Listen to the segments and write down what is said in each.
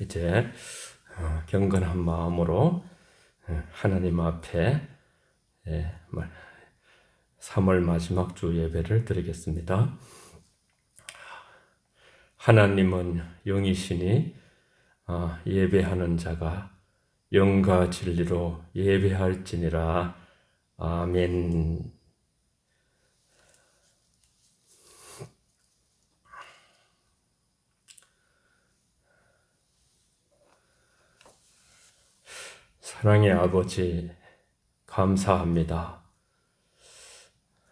이제 경건한 마음으로 하나님 앞에 3월 마지막 주 예배를 드리겠습니다. 하나님은 영이시니 예배하는 자가 영과 진리로 예배할지니라. 아멘. 사랑의 아버지, 감사합니다.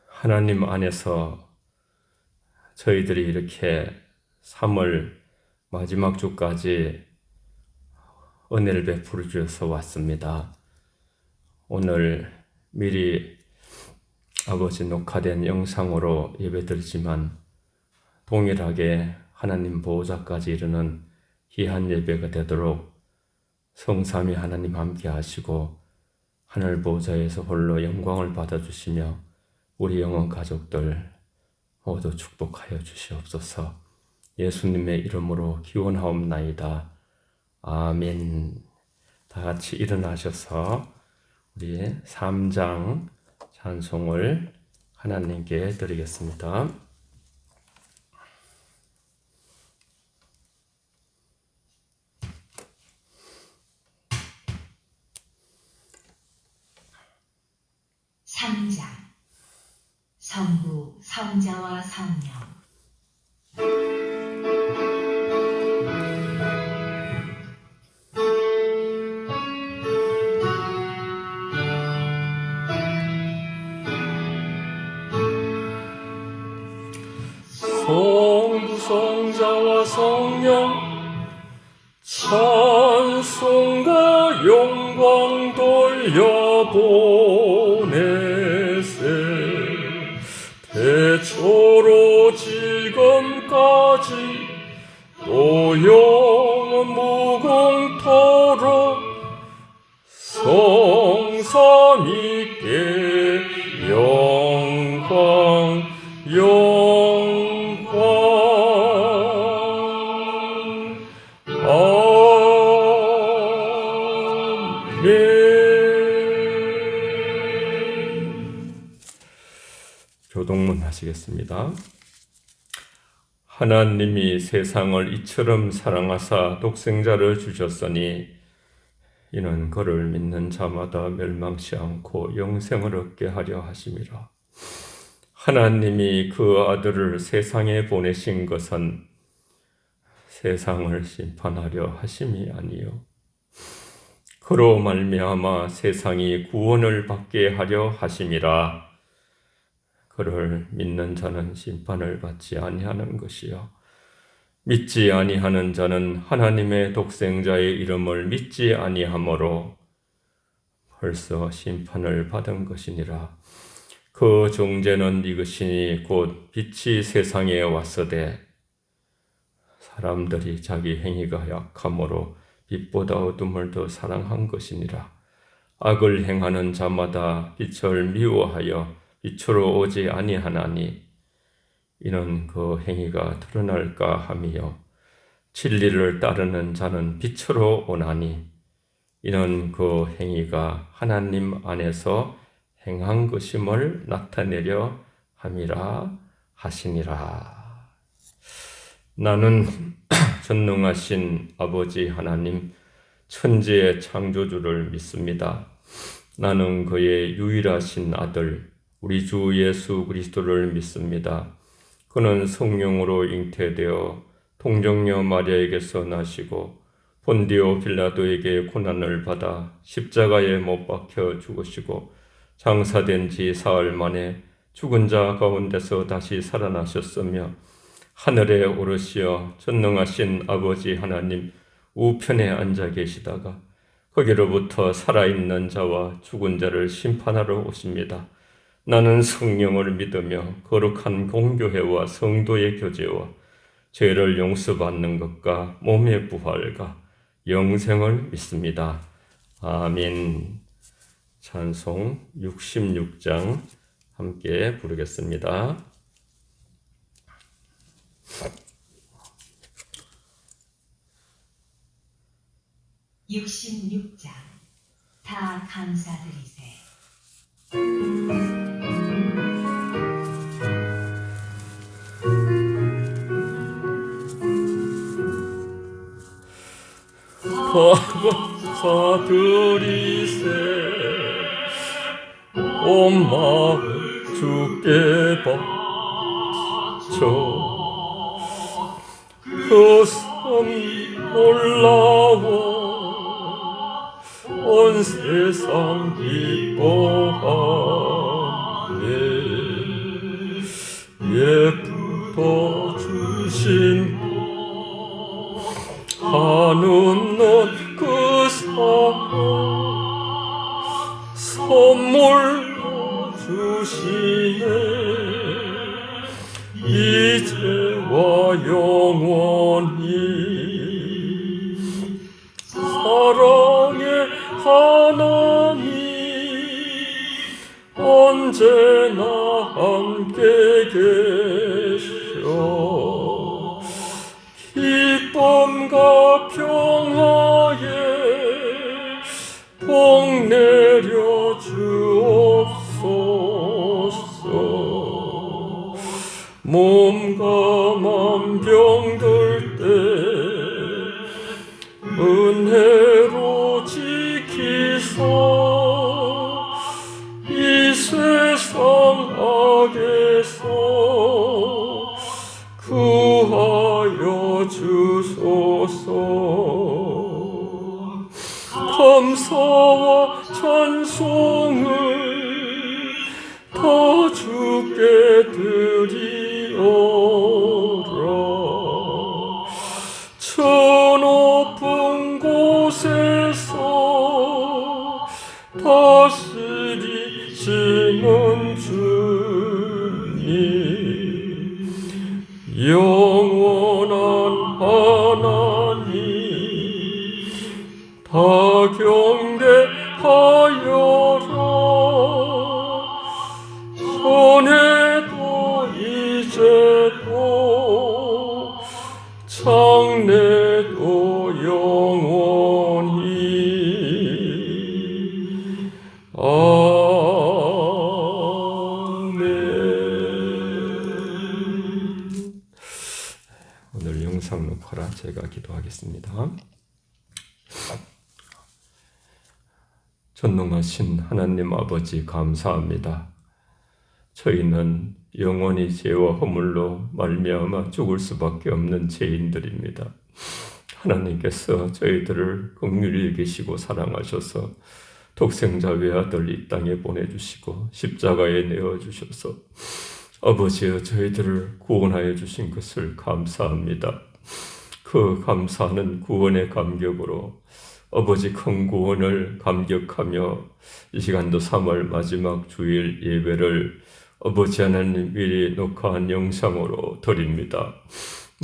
하나님 안에서 저희들이 이렇게 3월 마지막 주까지 은혜를 베풀어 주셔서 왔습니다. 오늘 미리 아버지 녹화된 영상으로 예배드리지만 동일하게 하나님 보호자까지 이르는 귀한 예배가 되도록 성삼위 하나님 함께 하시고 하늘 보호자에서 홀로 영광을 받아주시며 우리 영혼 가족들 모두 축복하여 주시옵소서. 예수님의 이름으로 기원하옵나이다. 아멘. 다 같이 일어나셔서 우리 3장 찬송을 하나님께 드리겠습니다. 성부, 성자와 성령. 성부, 성자와 성령 찬송과 영광 돌려보내세. 대초로 지금까지 또 영원 무궁토록 성삼위께 영광 영광. 교동문 하시겠습니다. 하나님이 세상을 이처럼 사랑하사 독생자를 주셨으니 이는 그를 믿는 자마다 멸망치 않고 영생을 얻게 하려 하심이라. 하나님이 그 아들을 세상에 보내신 것은 세상을 심판하려 하심이 아니요 그로 말미암아 세상이 구원을 받게 하려 하심이라. 그를 믿는 자는 심판을 받지 아니하는 것이요 믿지 아니하는 자는 하나님의 독생자의 이름을 믿지 아니하므로 벌써 심판을 받은 것이니라. 그 종제는 이것이니 곧 빛이 세상에 왔으되 사람들이 자기 행위가 약함으로 빛보다 어둠을 더 사랑한 것이니라. 악을 행하는 자마다 빛을 미워하여 빛으로 오지 아니하나니 이는 그 행위가 드러날까 함이요 진리를 따르는 자는 빛으로 오나니 이는 그 행위가 하나님 안에서 행한 것임을 나타내려 함이라 하시니라. 나는 전능하신 아버지 하나님 천지의 창조주를 믿습니다. 나는 그의 유일하신 아들 우리 주 예수 그리스도를 믿습니다. 그는 성령으로 잉태되어 동정녀 마리아에게서 나시고 본디오 빌라도에게 고난을 받아 십자가에 못 박혀 죽으시고 장사된 지 사흘 만에 죽은 자 가운데서 다시 살아나셨으며 하늘에 오르시어 전능하신 아버지 하나님 우편에 앉아 계시다가 거기로부터 살아있는 자와 죽은 자를 심판하러 오십니다. 나는 성령을 믿으며 거룩한 공교회와 성도의 교제와 죄를 용서받는 것과 몸의 부활과 영생을 믿습니다. 아멘. 찬송 66장 함께 부르겠습니다. 66장 다 감사드리세. 감사드리세. 온 마음 주께 바쳐 그 참 놀라워 온 세상 기뻐하네. 예부터 주신 한없는 그 사랑 선물로 주시네. 이제와 영원히 사랑의 하나님 언제나 함께 계셔. 기쁨과 평화에 복 내려 주옵소서. 몸과 맘 병들 때 은혜로 지키사 이 세상 악에서 구하여 주소서. 감사와 찬송을 다 주께 드리오라. 저 높은 곳에서 다스리시는 주님 영원한 하나님 다 경배하여라. 전에도 이제도 장래도 영원히 아멘. 오늘 영상 녹화라 제가 기도하겠습니다. 전능하신 하나님 아버지 감사합니다. 저희는 영원히 죄와 허물로 말미암아 죽을 수밖에 없는 죄인들입니다. 하나님께서 저희들을 긍휼히 여기시고 사랑하셔서 독생자 외아들 이 땅에 보내주시고 십자가에 내어주셔서 아버지여 저희들을 구원하여 주신 것을 감사합니다. 그 감사하는 구원의 감격으로 아버지 큰 구원을 감격하며 이 시간도 3월 마지막 주일 예배를 아버지 하나님 미리 녹화한 영상으로 드립니다.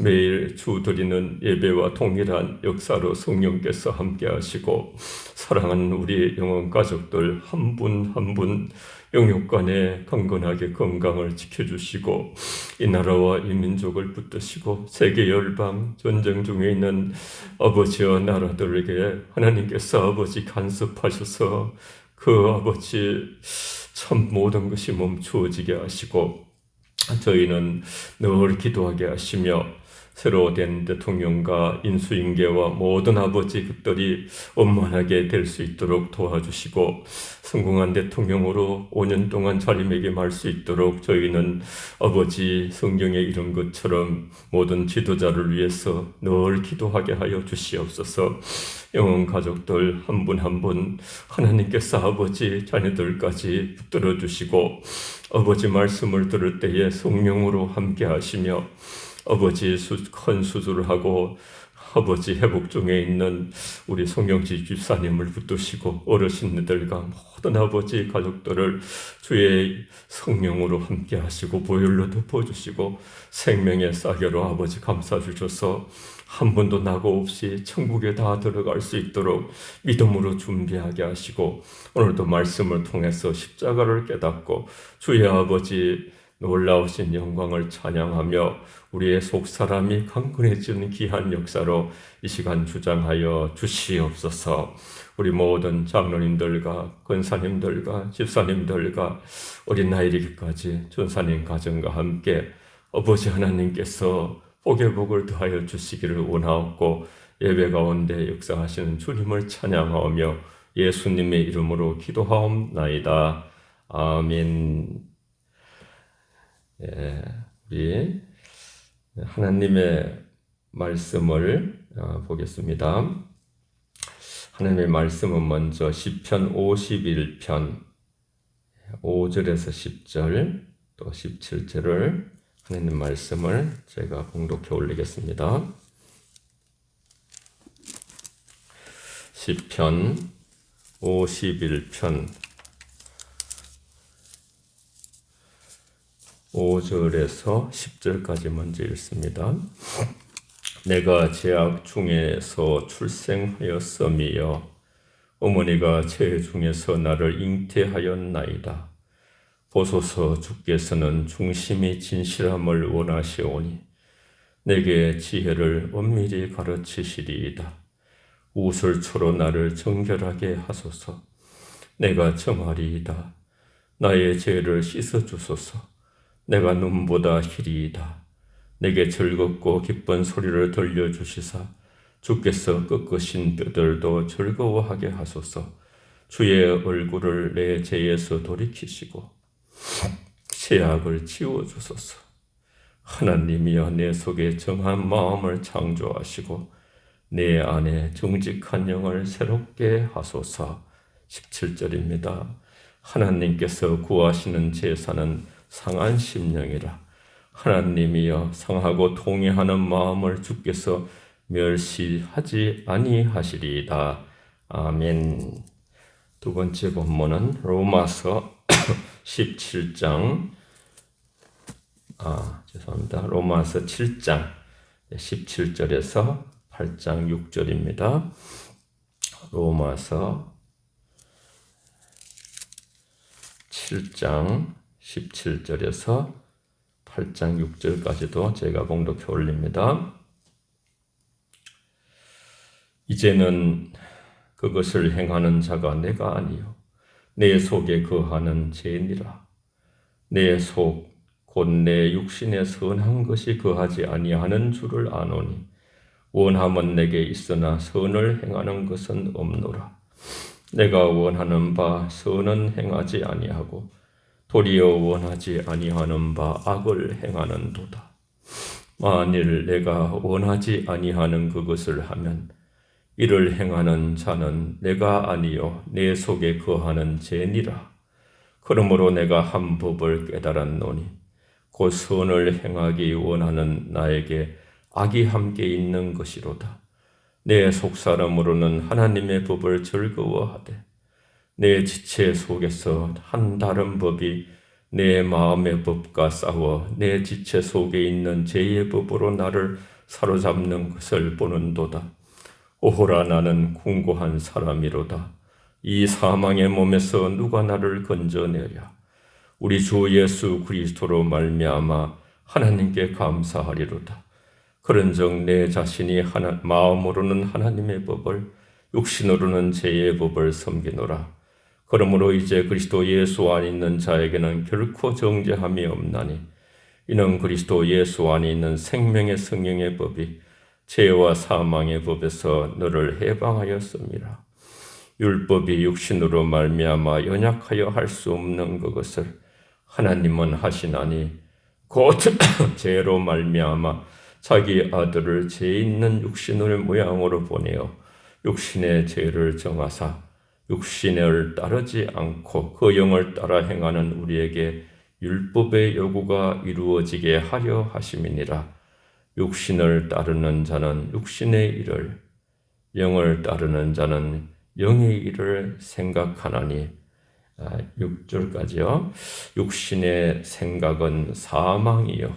매일 주 드리는 예배와 동일한 역사로 성령께서 함께 하시고 사랑하는 우리 영혼 가족들 한 분 한 분 영육간에 강건하게 건강을 지켜주시고 이 나라와 이 민족을 붙드시고 세계 열방 전쟁 중에 있는 아버지와 나라들에게 하나님께서 아버지 간섭하셔서 그 아버지 참 모든 것이 멈추어지게 하시고 저희는 늘 기도하게 하시며 새로 된 대통령과 인수인계와 모든 아버지 것들이 원만하게 될 수 있도록 도와주시고 성공한 대통령으로 5년 동안 자리매김할 수 있도록 저희는 아버지 성경에 이런 것처럼 모든 지도자를 위해서 늘 기도하게 하여 주시옵소서. 영혼 가족들 한 분 한 분 하나님께서 아버지 자녀들까지 붙들어 주시고 아버지 말씀을 들을 때에 성령으로 함께 하시며 아버지 큰 수술을 하고 아버지 회복 중에 있는 우리 송영지 집사님을 붙드시고 어르신들과 모든 아버지 가족들을 주의 성령으로 함께 하시고 보혈로 덮어주시고 생명의 싹으로 아버지 감싸 주셔서 한 번도 낙오 없이 천국에 다 들어갈 수 있도록 믿음으로 준비하게 하시고 오늘도 말씀을 통해서 십자가를 깨닫고 주의 아버지 놀라우신 영광을 찬양하며 우리의 속사람이 강건해지는 귀한 역사로 이 시간 주장하여 주시옵소서. 우리 모든 장로님들과 권사님들과 집사님들과 어린 나이리기까지 전사님 가정과 함께 아버지 하나님께서 복의 복을 더하여 주시기를 원하옵고 예배 가운데 역사하시는 주님을 찬양하며 예수님의 이름으로 기도하옵나이다. 아멘. 예, 우리 하나님의 말씀을 보겠습니다. 하나님의 말씀은 먼저 시편 51편 5절에서 10절 또 17절을 하나님 말씀을 제가 봉독해 올리겠습니다. 시편 51편 5절에서 10절까지 먼저 읽습니다. 내가 제약 중에서 출생하였으며 어머니가 제 중에서 나를 잉태하였나이다. 보소서 주께서는 중심이 진실함을 원하시오니 내게 지혜를 엄밀히 가르치시리이다. 우슬초로 나를 정결하게 하소서. 내가 정하리이다. 나의 죄를 씻어주소서. 내가 눈보다 희리이다. 내게 즐겁고 기쁜 소리를 들려주시사 주께서 꺾으신 뼈들도 즐거워하게 하소서. 주의 얼굴을 내 죄에서 돌이키시고 죄악을 지워주소서. 하나님이여 내 속에 정한 마음을 창조하시고 내 안에 정직한 영을 새롭게 하소서. 17절입니다. 하나님께서 구하시는 제사는 상한 심령이라. 하나님이여 상하고 통회하는 마음을 주께서 멸시하지 아니하시리이다. 아멘. 두 번째 본문은 로마서 17장 로마서 7장 17절에서 8장 6절입니다. 로마서 7장 17절에서 8장 6절까지도 제가 봉독해 올립니다. 이제는 그것을 행하는 자가 내가 아니요 내 속에 거하는 죄니라. 내 속 곧 내 육신에 선한 것이 거하지 아니하는 줄을 아노니 원함은 내게 있으나 선을 행하는 것은 없노라. 내가 원하는 바 선은 행하지 아니하고 도리어 원하지 아니하는 바 악을 행하는도다. 만일 내가 원하지 아니하는 그것을 하면 이를 행하는 자는 내가 아니요 내 속에 거하는 죄니라. 그러므로 내가 한 법을 깨달았노니 곧 선을 행하기 원하는 나에게 악이 함께 있는 것이로다. 내 속사람으로는 하나님의 법을 즐거워하되 내 지체 속에서 한 다른 법이 내 마음의 법과 싸워 내 지체 속에 있는 죄의 법으로 나를 사로잡는 것을 보는도다. 오호라 나는 궁고한 사람이로다. 이 사망의 몸에서 누가 나를 건져내랴. 우리 주 예수 그리스도로 말미암아 하나님께 감사하리로다. 그런즉 내 자신이 마음으로는 하나님의 법을 육신으로는 죄의 법을 섬기노라. 그러므로 이제 그리스도 예수 안에 있는 자에게는 결코 정죄함이 없나니 이는 그리스도 예수 안에 있는 생명의 성령의 법이 죄와 사망의 법에서 너를 해방하였습니다. 율법이 육신으로 말미암아 연약하여 할 수 없는 그것을 하나님은 하시나니 곧 죄로 말미암아 자기 아들을 죄 있는 육신의 모양으로 보내어 육신의 죄를 정하사 육신을 따르지 않고 그 영을 따라 행하는 우리에게 율법의 요구가 이루어지게 하려 하심이니라. 육신을 따르는 자는 육신의 일을, 영을 따르는 자는 영의 일을 생각하나니. 6절까지요. 육신의 생각은 사망이요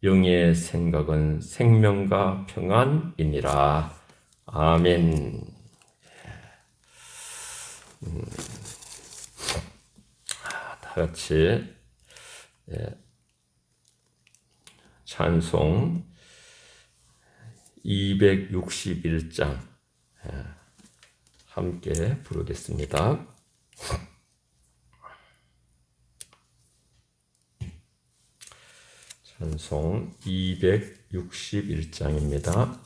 영의 생각은 생명과 평안이니라. 아멘. 다 같이 찬송 261장 함께 부르겠습니다. 찬송 261장입니다.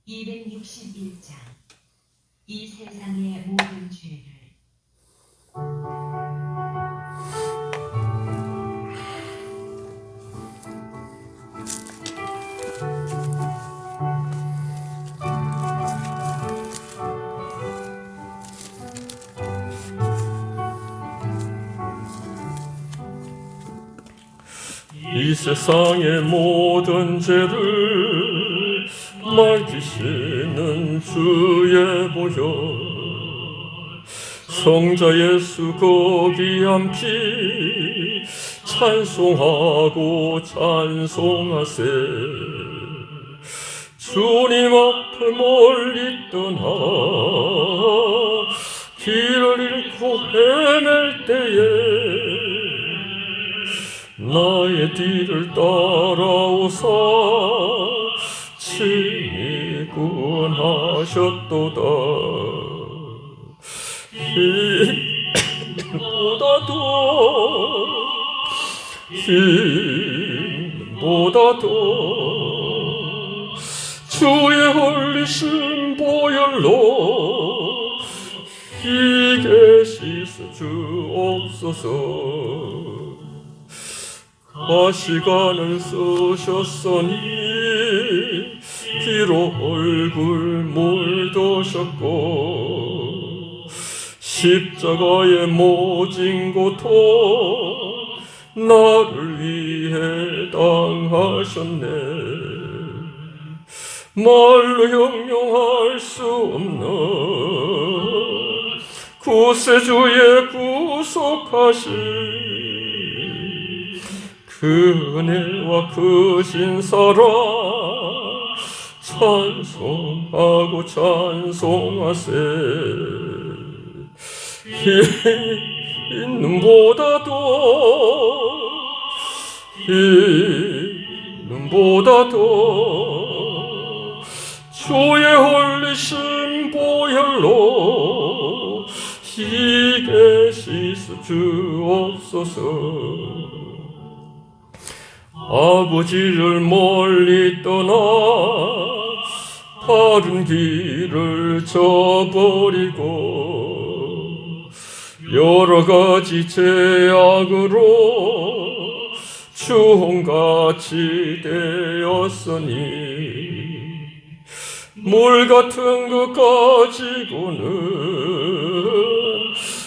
(261장) 이 세상의 모든 죄를 이 세상의 모든 죄를 맡기시는 주의 보혈, 성자 예수 거기한 피 찬송하고 찬송하세. 주님 앞을 멀리 떠나 길을 잃고 헤맬 때에 나의 뒤를 따라오사 친히 구원하셨도다. 힘보다도 주의 흘리신 보혈로 이게 씻어 주옵소서. 가시관을 쓰셨으니 피로 얼굴 물드셨고 십자가의 모진 고통 나를 위해 당하셨네. 말로 형용할 수 없는 구세주의 구속하신 그 은혜와 그 신사랑 찬송하고 찬송하세. 이는보다도 주의 흘리신 보혈로 희게 씻어 주옵소서. 아버지를 멀리 떠나 바른 길을 저버리고 여러 가지 죄악으로 주홍같이 되었으니 물 같은 것 가지고는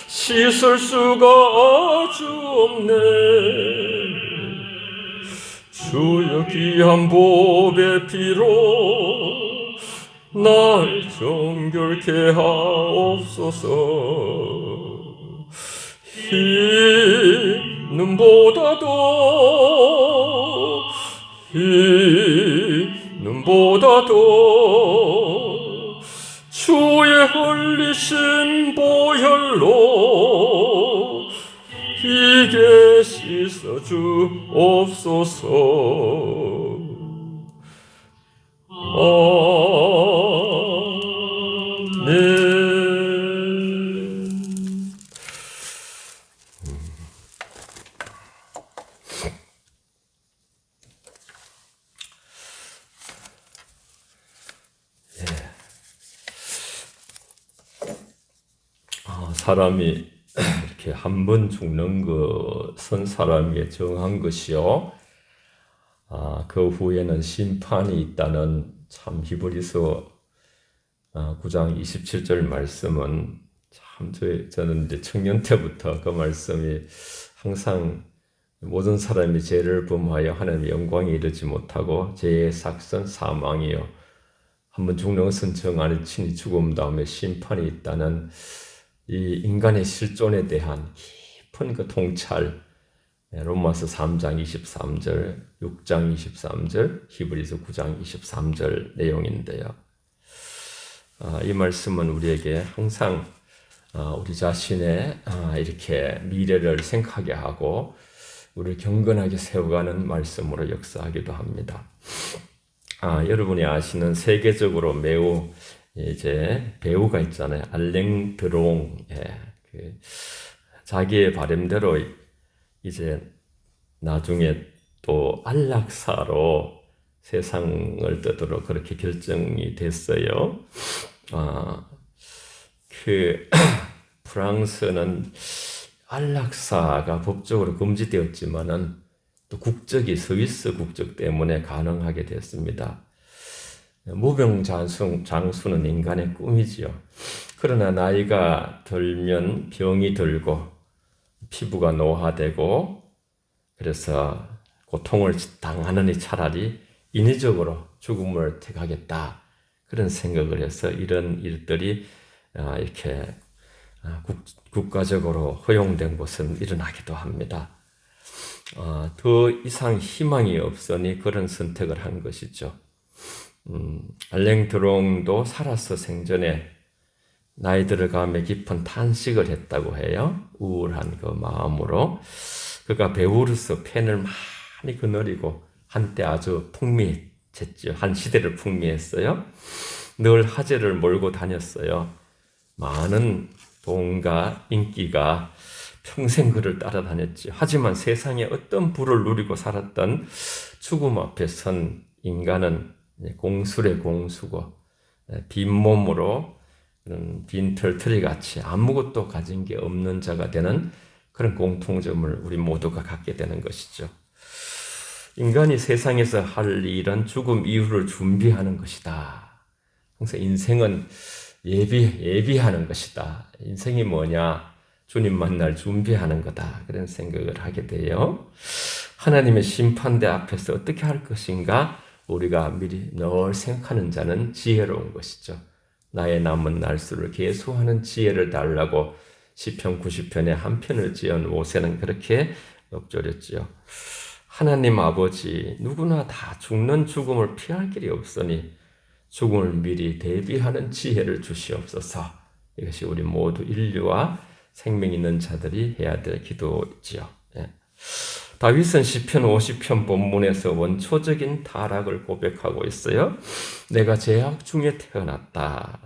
씻을 수가 아주 없네. 주여 귀한 보배 피로 날 정결케 하옵소서. 이는보다도 주의 흘리신 보혈로 희게 씻어 주옵소서. 아멘. 사람이 이렇게 한 번 죽는 것은 사람에게 정한 것이요. 그 후에는 심판이 있다는 참 히브리서 9장 27절 말씀은 참 저는 이제 청년 때부터 그 말씀이 항상 모든 사람이 죄를 범하여 하나님의 영광에 이르지 못하고 죄의 삭선 사망이요. 한번 죽는 것은 정안에 친히 죽음 다음에 심판이 있다는 이 인간의 실존에 대한 깊은 그 통찰, 로마서 3장 23절, 6장 23절, 히브리서 9장 23절 내용인데요. 이 말씀은 우리에게 항상 우리 자신의 이렇게 미래를 생각하게 하고 우리를 경건하게 세워가는 말씀으로 역사하기도 합니다. 여러분이 아시는 세계적으로 매우 이제 배우가 있잖아요. 알랭 드롱. 자기의 바람대로 이제 나중에 또 안락사로 세상을 떠도록 그렇게 결정이 됐어요. 프랑스는 안락사가 법적으로 금지되었지만은 또 국적이 스위스 국적 때문에 가능하게 됐습니다. 무병장수는 인간의 꿈이지요. 그러나 나이가 들면 병이 들고 피부가 노화되고 그래서 고통을 당하느니 차라리 인위적으로 죽음을 택하겠다. 그런 생각을 해서 이런 일들이 이렇게 국가적으로 허용된 곳은 일어나기도 합니다. 더 이상 희망이 없으니 그런 선택을 한 것이죠. 알랭 드롱도 살아서 생전에 나이 들어가며 깊은 탄식을 했다고 해요. 우울한 그 마음으로. 그가 배우로서 펜을 많이 거느리고 한때 아주 풍미했죠. 한 시대를 풍미했어요. 늘 화제를 몰고 다녔어요. 많은 돈과 인기가 평생 그를 따라다녔지. 하지만 세상에 어떤 부를 누리고 살았던 죽음 앞에 선 인간은 공술의 공수고 빈 몸으로 빈 털터리 같이 아무것도 가진 게 없는 자가 되는 그런 공통점을 우리 모두가 갖게 되는 것이죠. 인간이 세상에서 할 일은 죽음 이후를 준비하는 것이다. 항상 인생은 예비하는 것이다. 인생이 뭐냐? 주님 만날 준비하는 거다. 그런 생각을 하게 돼요. 하나님의 심판대 앞에서 어떻게 할 것인가? 우리가 미리 늘 생각하는 자는 지혜로운 것이죠. 나의 남은 날수를 계수하는 지혜를 달라고 시편 90편에 한 편을 지은 모세는 그렇게 읊조렸지요. 하나님 아버지, 누구나 다 죽는 죽음을 피할 길이 없으니 죽음을 미리 대비하는 지혜를 주시옵소서. 이것이 우리 모두 인류와 생명 있는 자들이 해야 될 기도지요. 다윗은 시편 50편 본문에서 원초적인 타락을 고백하고 있어요. 내가 죄악 중에 태어났다.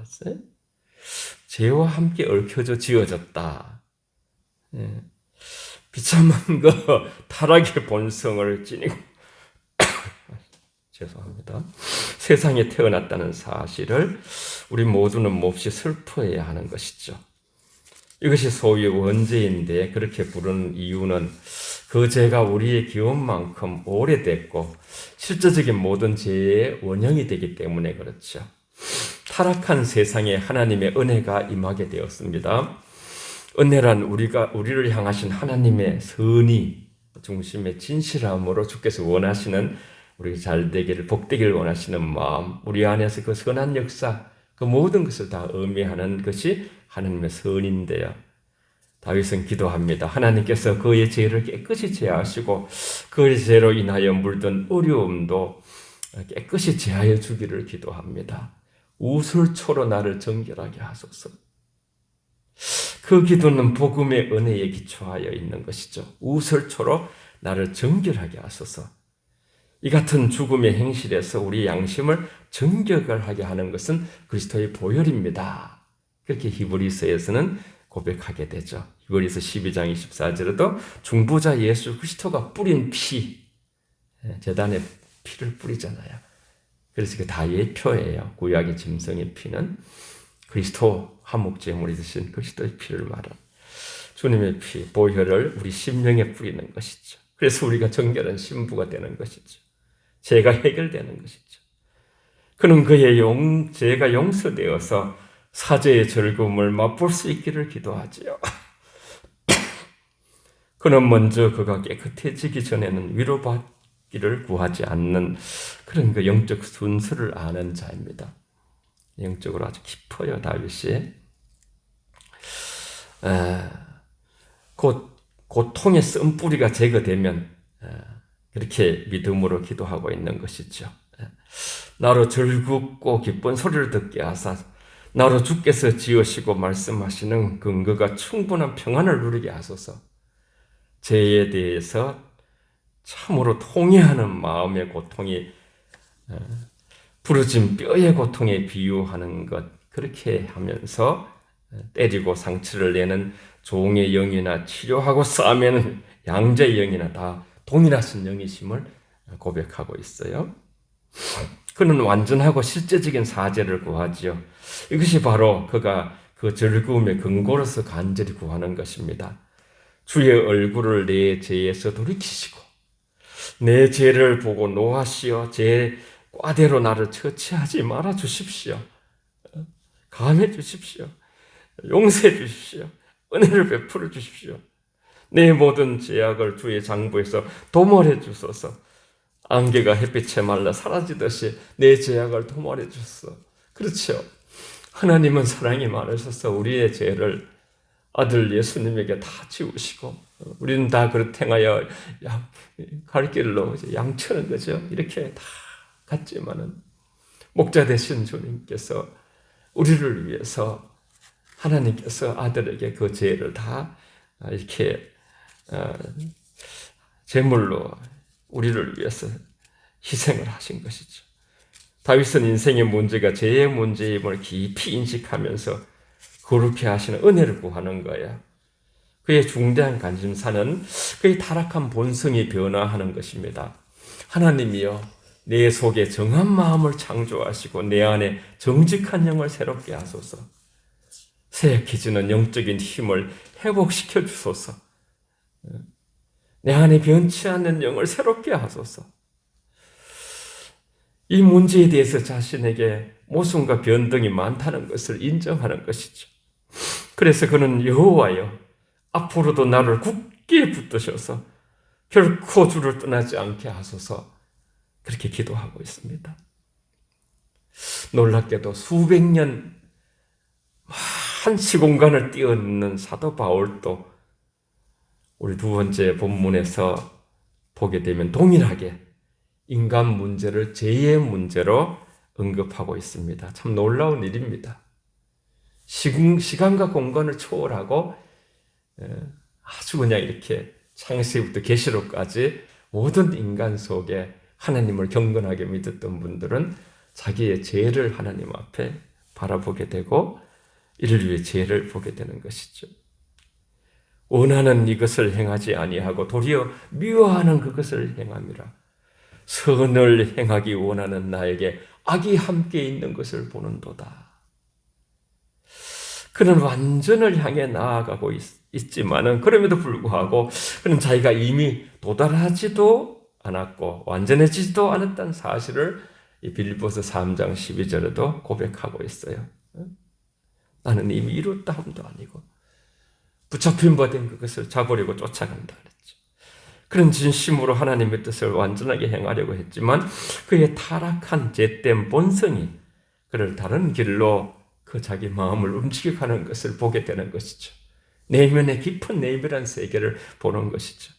죄와 함께 얽혀져 지어졌다. 비참한 그 타락의 본성을 지니고 죄송합니다. 세상에 태어났다는 사실을 우리 모두는 몹시 슬퍼해야 하는 것이죠. 이것이 소위 원죄인데 그렇게 부르는 이유는 그 죄가 우리의 기원만큼 오래됐고 실제적인 모든 죄의 원형이 되기 때문에 그렇죠. 타락한 세상에 하나님의 은혜가 임하게 되었습니다. 은혜란 우리를 향하신 하나님의 선의 중심의 진실함으로 주께서 원하시는 우리 잘 되기를 복되기를 원하시는 마음, 우리 안에서 그 선한 역사, 그 모든 것을 다 의미하는 것이 하나님의 선인데요. 다윗은 기도합니다. 하나님께서 그의 죄를 깨끗이 제하시고 그의 죄로 인하여 물든 어려움도 깨끗이 제하여 주기를 기도합니다. 우슬초로 나를 정결하게 하소서. 그 기도는 복음의 은혜에 기초하여 있는 것이죠. 우슬초로 나를 정결하게 하소서. 이 같은 죽음의 행실에서 우리 양심을 정결하게 하는 것은 그리스도의 보혈입니다. 그렇게 히브리서에서는 고백하게 되죠. 히브리서 12장 24절에도 중보자 예수 그리스도가 뿌린 피, 제단에 피를 뿌리잖아요. 그래서 그게 다 예표예요. 구약의 짐승의 피는 그리스도 화목제물이 되신 그리스도의 피를 말하는 주님의 피, 보혈을 우리 심령에 뿌리는 것이죠. 그래서 우리가 정결한 신부가 되는 것이죠. 죄가 해결되는 것이죠. 그는 그의 죄가 용서되어서 사죄의 즐거움을 맛볼 수 있기를 기도하지요. 그는 먼저 그가 깨끗해지기 전에는 위로받기를 구하지 않는 그런 그 영적 순수를 아는 자입니다. 영적으로 아주 깊어요, 다윗이. 고통의 쓴뿌리가 제거되면 그렇게 믿음으로 기도하고 있는 것이죠. 나로 즐겁고 기쁜 소리를 듣게 하사 나로 주께서 지으시고 말씀하시는 근거가 충분한 평안을 누리게 하소서. 죄에 대해서 참으로 통회하는 마음의 고통이 부러진 뼈의 고통에 비유하는 것, 그렇게 하면서 때리고 상처를 내는 종의 영이나 치료하고 싸매는 양자의 영이나 다 동일하신 영이심을 고백하고 있어요. 그는 완전하고 실제적인 사죄를 구하지요. 이것이 바로 그가 그 즐거움의 근거로서 간절히 구하는 것입니다. 주의 얼굴을 내 죄에서 돌이키시고 내 죄를 보고 노하시어 제 꽈대로 나를 처치하지 말아 주십시오. 감해 주십시오. 용서해 주십시오. 은혜를 베풀어 주십시오. 내 모든 죄악을 주의 장부에서 도말해 주소서. 안개가 햇빛에 말라 사라지듯이 내 죄악을 도말해 주소서. 그렇죠. 하나님은 사랑이 많으셔서 우리의 죄를 아들 예수님에게 다 지우시고 우리는 다 그렇게 행하여 갈 길로 양치는 거죠. 이렇게 다 갔지만은 목자 되신 주님께서 우리를 위해서 하나님께서 아들에게 그 죄를 다 이렇게 제물로 우리를 위해서 희생을 하신 것이죠. 다윗은 인생의 문제가 죄의 문제임을 깊이 인식하면서 그렇게 하시는 은혜를 구하는 거예요. 그의 중대한 관심사는 그의 타락한 본성이 변화하는 것입니다. 하나님이여 내 속에 정한 마음을 창조하시고 내 안에 정직한 영을 새롭게 하소서. 쇠약해지는 영적인 힘을 회복시켜 주소서. 내 안에 변치 않는 영을 새롭게 하소서. 이 문제에 대해서 자신에게 모순과 변동이 많다는 것을 인정하는 것이죠. 그래서 그는 여호와여 앞으로도 나를 굳게 붙드셔서 결코 주를 떠나지 않게 하소서, 그렇게 기도하고 있습니다. 놀랍게도 수백 년 한 시공간을 뛰어넘는 사도 바울도 우리 두 번째 본문에서 보게 되면 동일하게 인간 문제를 죄의 문제로 언급하고 있습니다. 참 놀라운 일입니다. 시간과 공간을 초월하고 아주 그냥 이렇게 창세기부터 계시록까지 모든 인간 속에 하나님을 경건하게 믿었던 분들은 자기의 죄를 하나님 앞에 바라보게 되고 이를 위해 죄를 보게 되는 것이죠. 원하는 이것을 행하지 아니하고 도리어 미워하는 그것을 행함이라. 선을 행하기 원하는 나에게 악이 함께 있는 것을 보는도다. 그는 완전을 향해 나아가고 있지만은 그럼에도 불구하고 그는 자기가 이미 도달하지도 않았고 완전해지지도 않았다는 사실을 이 빌립보서 3장 12절에도 고백하고 있어요. 나는 이미 이뤘다 함도 아니고 붙잡힌 바 된 그것을 잡으려고 쫓아간다 그랬죠. 그런 진심으로 하나님의 뜻을 완전하게 행하려고 했지만 그의 타락한 죄된 본성이 그를 다른 길로 그 자기 마음을 움직여가는 것을 보게 되는 것이죠. 내면의 깊은 내면한 세계를 보는 것이죠.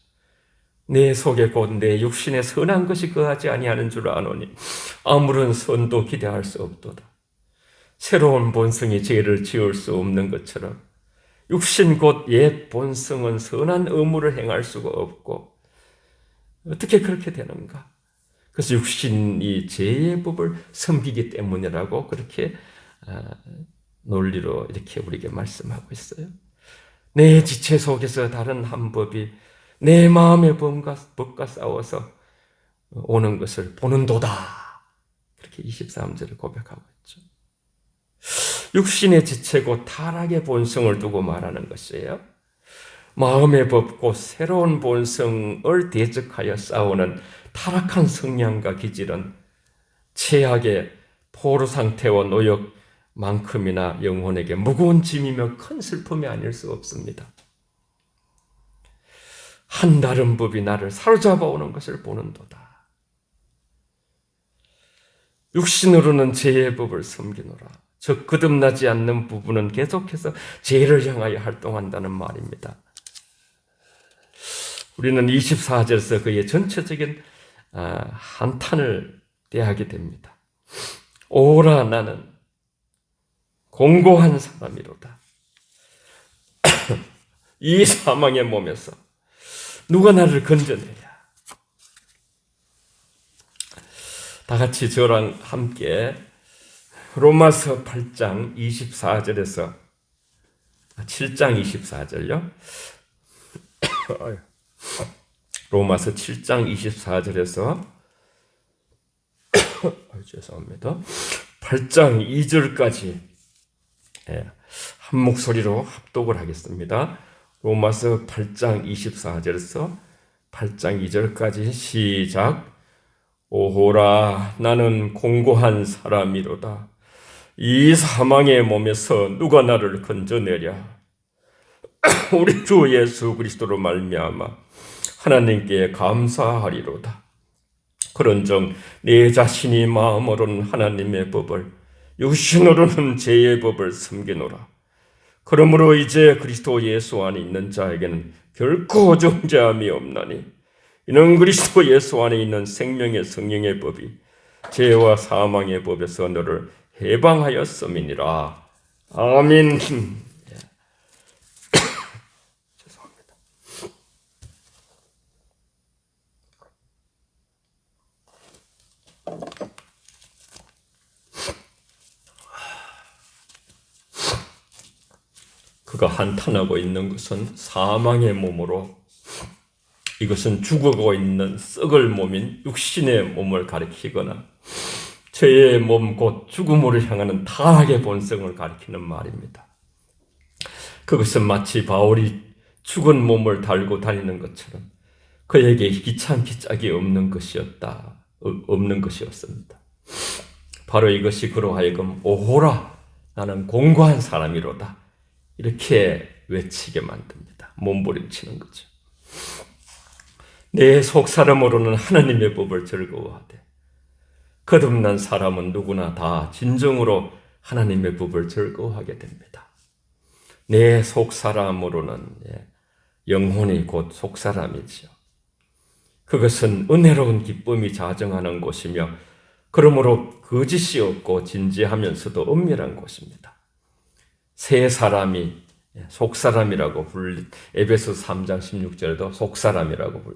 내 속에 곧 내 육신에 선한 것이 거하지 아니하는 줄 아노니 아무런 선도 기대할 수 없도다. 새로운 본성이 죄를 지을 수 없는 것처럼 육신 곧 옛 본성은 선한 의무를 행할 수가 없고 어떻게 그렇게 되는가? 그래서 육신이 죄의 법을 섬기기 때문이라고 그렇게 논리로 이렇게 우리에게 말씀하고 있어요. 내 지체 속에서 다른 한 법이 내 마음의 법과 싸워서 오는 것을 보는도다. 그렇게 23절을 고백하고 있죠. 육신의 지체고 타락의 본성을 두고 말하는 것이에요. 마음의 법 곧 새로운 본성을 대적하여 싸우는 타락한 성향과 기질은 최악의 포로 상태와 노역만큼이나 영혼에게 무거운 짐이며 큰 슬픔이 아닐 수 없습니다. 한 다른 법이 나를 사로잡아 오는 것을 보는도다. 육신으로는 죄의 법을 섬기노라. 즉 거듭나지 않는 부분은 계속해서 죄를 향하여 활동한다는 말입니다. 우리는 24절에서 그의 전체적인 한탄을 대하게 됩니다. 오라 나는 공고한 사람이로다. 이 사망의 몸에서 누가 나를 건져내랴. 다 같이 저랑 함께 로마서 8장 24절에서 7장 24절요. 로마서 7장 24절에서 죄송합니다. 8장 2절까지 한 목소리로 합독을 하겠습니다. 로마서 8장 24절에서 8장 2절까지 시작. 오호라 나는 공고한 사람이로다. 이 사망의 몸에서 누가 나를 건져내랴. 우리 주 예수 그리스도로 말미암아 하나님께 감사하리로다. 그런즉 내 자신이 마음으로는 하나님의 법을 육신으로는 죄의 법을 섬기노라. 그러므로 이제 그리스도 예수 안에 있는 자에게는 결코 정죄함이 없나니 이는 그리스도 예수 안에 있는 생명의 성령의 법이 죄와 사망의 법에서 너를 해방하였음이니라. 아멘. 죄송합니다. 그가 한탄하고 있는 것은 사망의 몸으로, 이것은 죽어가고 있는 썩을 몸인 육신의 몸을 가리키거나 죄의 몸 곧 죽음으로 향하는 타락의 본성을 가리키는 말입니다. 그것은 마치 바울이 죽은 몸을 달고 다니는 것처럼 그에게 귀찮기 짝이 없는 것이었습니다. 바로 이것이 그로 하여금 오호라 나는 공고한 사람이로다 이렇게 외치게 만듭니다. 몸부림치는 거죠. 내 속사람으로는 하나님의 법을 즐거워하되 거듭난 사람은 누구나 다 진정으로 하나님의 법을 즐거워하게 됩니다. 내 속사람으로는 영혼이 곧 속사람이지요. 그것은 은혜로운 기쁨이 자정하는 곳이며 그러므로 거짓이 없고 진지하면서도 은밀한 곳입니다. 새 사람이 속사람이라고 에베소 3장 16절에도 속사람이라고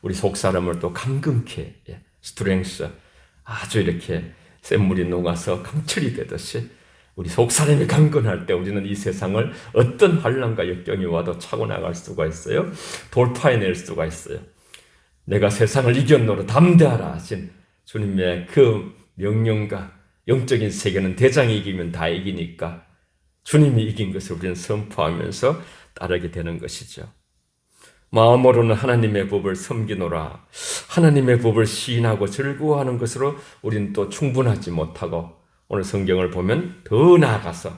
우리 속사람을 또 감금케 스트렝스 아주 이렇게 샘물이 녹아서 강철이 되듯이 우리 속사람이 강건할 때 우리는 이 세상을 어떤 환난과 역경이 와도 차고 나갈 수가 있어요. 돌파해낼 수가 있어요. 내가 세상을 이겼노라 담대하라 하신 주님의 그 명령과 영적인 세계는 대장이 이기면 다 이기니까 주님이 이긴 것을 우리는 선포하면서 따르게 되는 것이죠. 마음으로는 하나님의 법을 섬기노라. 하나님의 법을 시인하고 즐거워하는 것으로 우리는 또 충분하지 못하고 오늘 성경을 보면 더 나아가서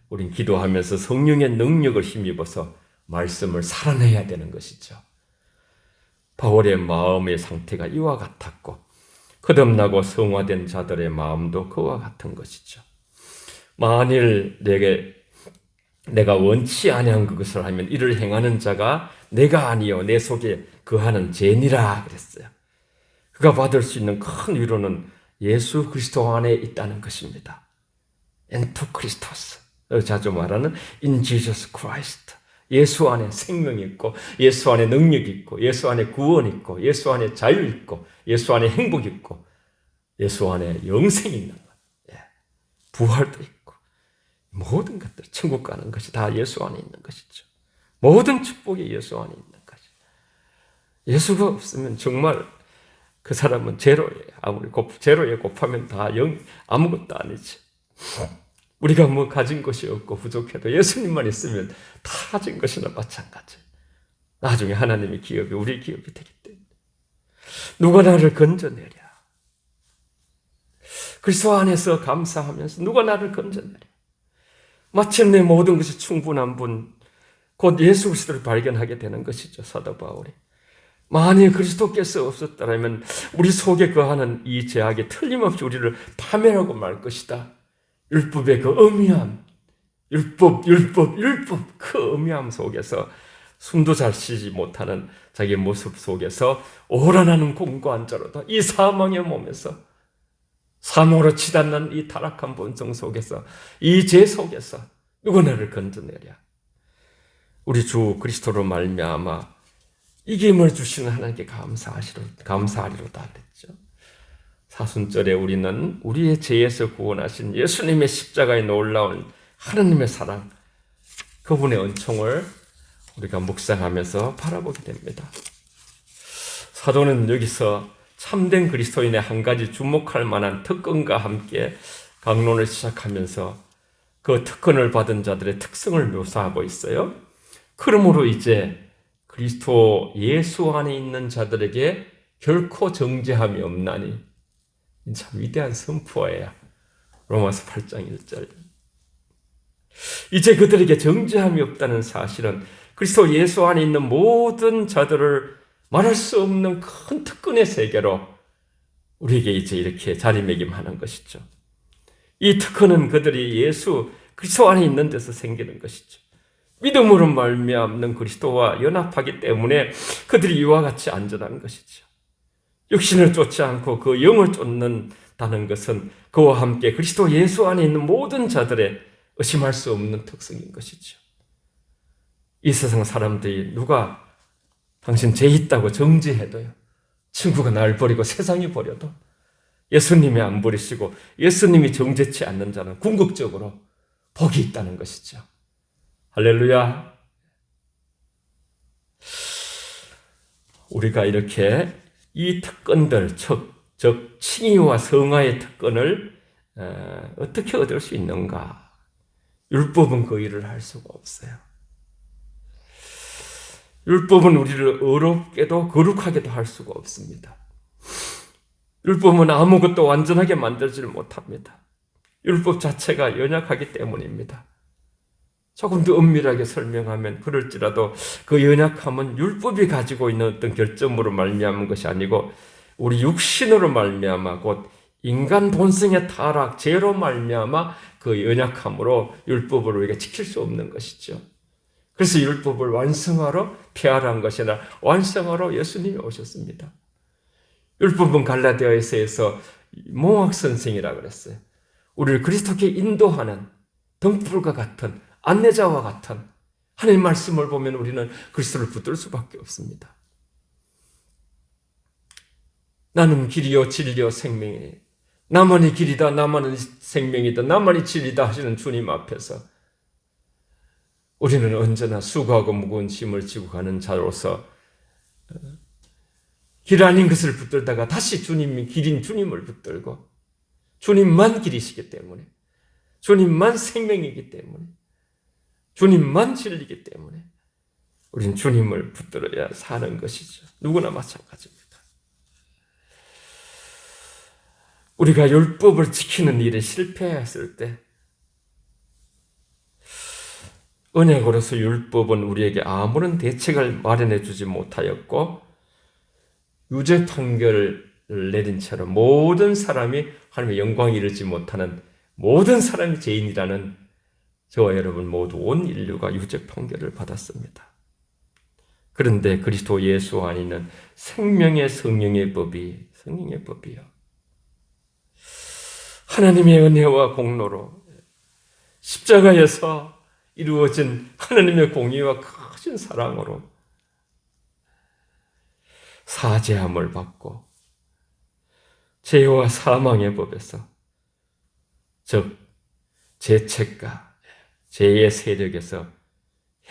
우린 기도하면서 성령의 능력을 힘입어서 말씀을 살아내야 되는 것이죠. 바울의 마음의 상태가 이와 같았고 거듭나고 성화된 자들의 마음도 그와 같은 것이죠. 만일 내가 원치 아니한 그것을 하면 이를 행하는 자가 내가 아니요 내 속에 거하는 죄니라 그랬어요. 그가 받을 수 있는 큰 위로는 예수 그리스도 안에 있다는 것입니다. 엔토 크리스토스, 자주 말하는 in Jesus Christ. 예수 안에 생명이 있고 예수 안에 능력이 있고 예수 안에 구원이 있고 예수 안에 자유 있고 예수 안에 행복이 있고 예수 안에 영생이 있는 것. 부활도 있고 모든 것들, 천국 가는 것이 다 예수 안에 있는 것이죠. 모든 축복이 예수 안에 있는 것이. 예수가 없으면 정말 그 사람은 제로예요. 아무리 제로에 곱하면 다 아무것도 아니지. 우리가 뭐 가진 것이 없고 부족해도 예수님만 있으면 다 가진 것이나 마찬가지. 나중에 하나님의 기업이 우리 기업이 되기 때문에. 누가 나를 건져내랴. 그리스도 안에서 감사하면서 누가 나를 건져내랴. 마침내 모든 것이 충분한 분, 곧 예수 그리스도를 발견하게 되는 것이죠. 사도 바울이. 만일 그리스도께서 없었다면 우리 속에 거하는 이 죄악이 틀림없이 우리를 파멸하고 말 것이다. 율법의 그 엄미함, 율법 그 엄미함 속에서 숨도 잘 쉬지 못하는 자기 모습 속에서 오라 나는 공고한 자로다. 이 사망의 몸에서 사망으로 치닫는 이 타락한 본성 속에서, 이 죄 속에서 누가 나를 건져내랴. 우리 주 그리스도로 말미암아 이김을 주시는 하나님께 감사하리로다 됐죠. 사순절에 우리는 우리의 죄에서 구원하신 예수님의 십자가의 놀라운 하나님의 사랑, 그분의 은총을 우리가 묵상하면서 바라보게 됩니다. 사도는 여기서 참된 그리스도인의 한 가지 주목할 만한 특권과 함께 강론을 시작하면서 그 특권을 받은 자들의 특성을 묘사하고 있어요. 그러므로 이제 그리스도 예수 안에 있는 자들에게 결코 정죄함이 없나니, 참 위대한 선포예요. 로마서 8장 1절. 이제 그들에게 정죄함이 없다는 사실은 그리스도 예수 안에 있는 모든 자들을 말할 수 없는 큰 특권의 세계로 우리에게 이제 이렇게 자리매김하는 것이죠. 이 특권은 그들이 예수 그리스도 안에 있는 데서 생기는 것이죠. 믿음으로 말미암는 그리스도와 연합하기 때문에 그들이 이와 같이 안전한 것이죠. 육신을 쫓지 않고 그 영을 쫓는다는 것은 그와 함께 그리스도 예수 안에 있는 모든 자들의 의심할 수 없는 특성인 것이죠. 이 세상 사람들이 누가 당신 죄 있다고 정죄해도요, 친구가 날 버리고 세상이 버려도 예수님이 안 버리시고 예수님이 정죄치 않는 자는 궁극적으로 복이 있다는 것이죠. 할렐루야. 우리가 이렇게 이 특권들, 즉 칭의와 성화의 특권을 어떻게 얻을 수 있는가? 율법은 그 일을 할 수가 없어요. 율법은 우리를 어렵게도 거룩하게도 할 수가 없습니다. 율법은 아무것도 완전하게 만들지를 못합니다. 율법 자체가 연약하기 때문입니다. 조금 더 엄밀하게 설명하면 그럴지라도 그 연약함은 율법이 가지고 있는 어떤 결점으로 말미암은 것이 아니고 우리 육신으로 말미암아 곧 인간 본성의 타락, 죄로 말미암아 그 연약함으로 율법을 우리가 지킬 수 없는 것이죠. 그래서 율법을 완성하러 폐하란 것이 아니라 완성하러 예수님이 오셨습니다. 율법은 갈라디아서에서 몽학 선생이라고 그랬어요. 우리를 그리스도께 인도하는 등불과 같은 안내자와 같은 하나님의 말씀을 보면 우리는 그리스도를 붙들 수밖에 없습니다. 나는 길이요 진리요 생명이니 나만이 길이다 나만은 생명이다 나만이 진리다 하시는 주님 앞에서 우리는 언제나 수고하고 무거운 짐을 지고 가는 자로서 길 아닌 것을 붙들다가 다시 주님이 길인 주님을 붙들고 주님만 길이시기 때문에 주님만 생명이기 때문에 주님만 진리이기 때문에 우린 주님을 붙들어야 사는 것이죠. 누구나 마찬가지입니다. 우리가 율법을 지키는 일에 실패했을 때 언약으로서 율법은 우리에게 아무런 대책을 마련해 주지 못하였고 유죄 판결을 내린 채로 모든 사람이 하나님의 영광에 이르지 못하는 모든 사람이 죄인이라는 저와 여러분 모두 온 인류가 유죄 판결을 받았습니다. 그런데 그리스도 예수 안에 있는 생명의 성령의 법이요. 하나님의 은혜와 공로로 십자가에서 이루어진 하나님의 공의와 크신 사랑으로 사죄함을 받고 죄와 사망의 법에서 즉 죄책과 죄의 세력에서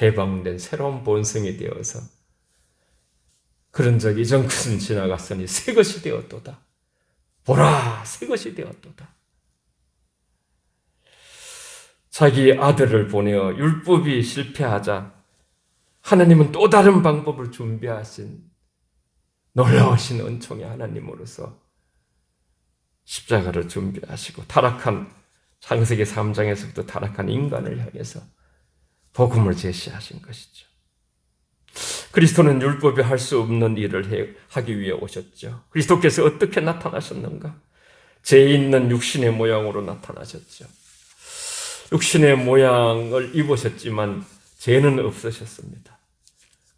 해방된 새로운 본성이 되어서 그런 적 이전 것은 지나갔으니 새 것이 되었도다. 보라 새 것이 되었도다. 자기 아들을 보내어 율법이 실패하자 하나님은 또 다른 방법을 준비하신 놀라우신 은총의 하나님으로서 십자가를 준비하시고 타락한 창세기 3장에서부터 타락한 인간을 향해서 복음을 제시하신 것이죠. 그리스도는 율법이 할 수 없는 일을 하기 위해 오셨죠. 그리스도께서 어떻게 나타나셨는가? 죄 있는 육신의 모양으로 나타나셨죠. 육신의 모양을 입으셨지만 죄는 없으셨습니다.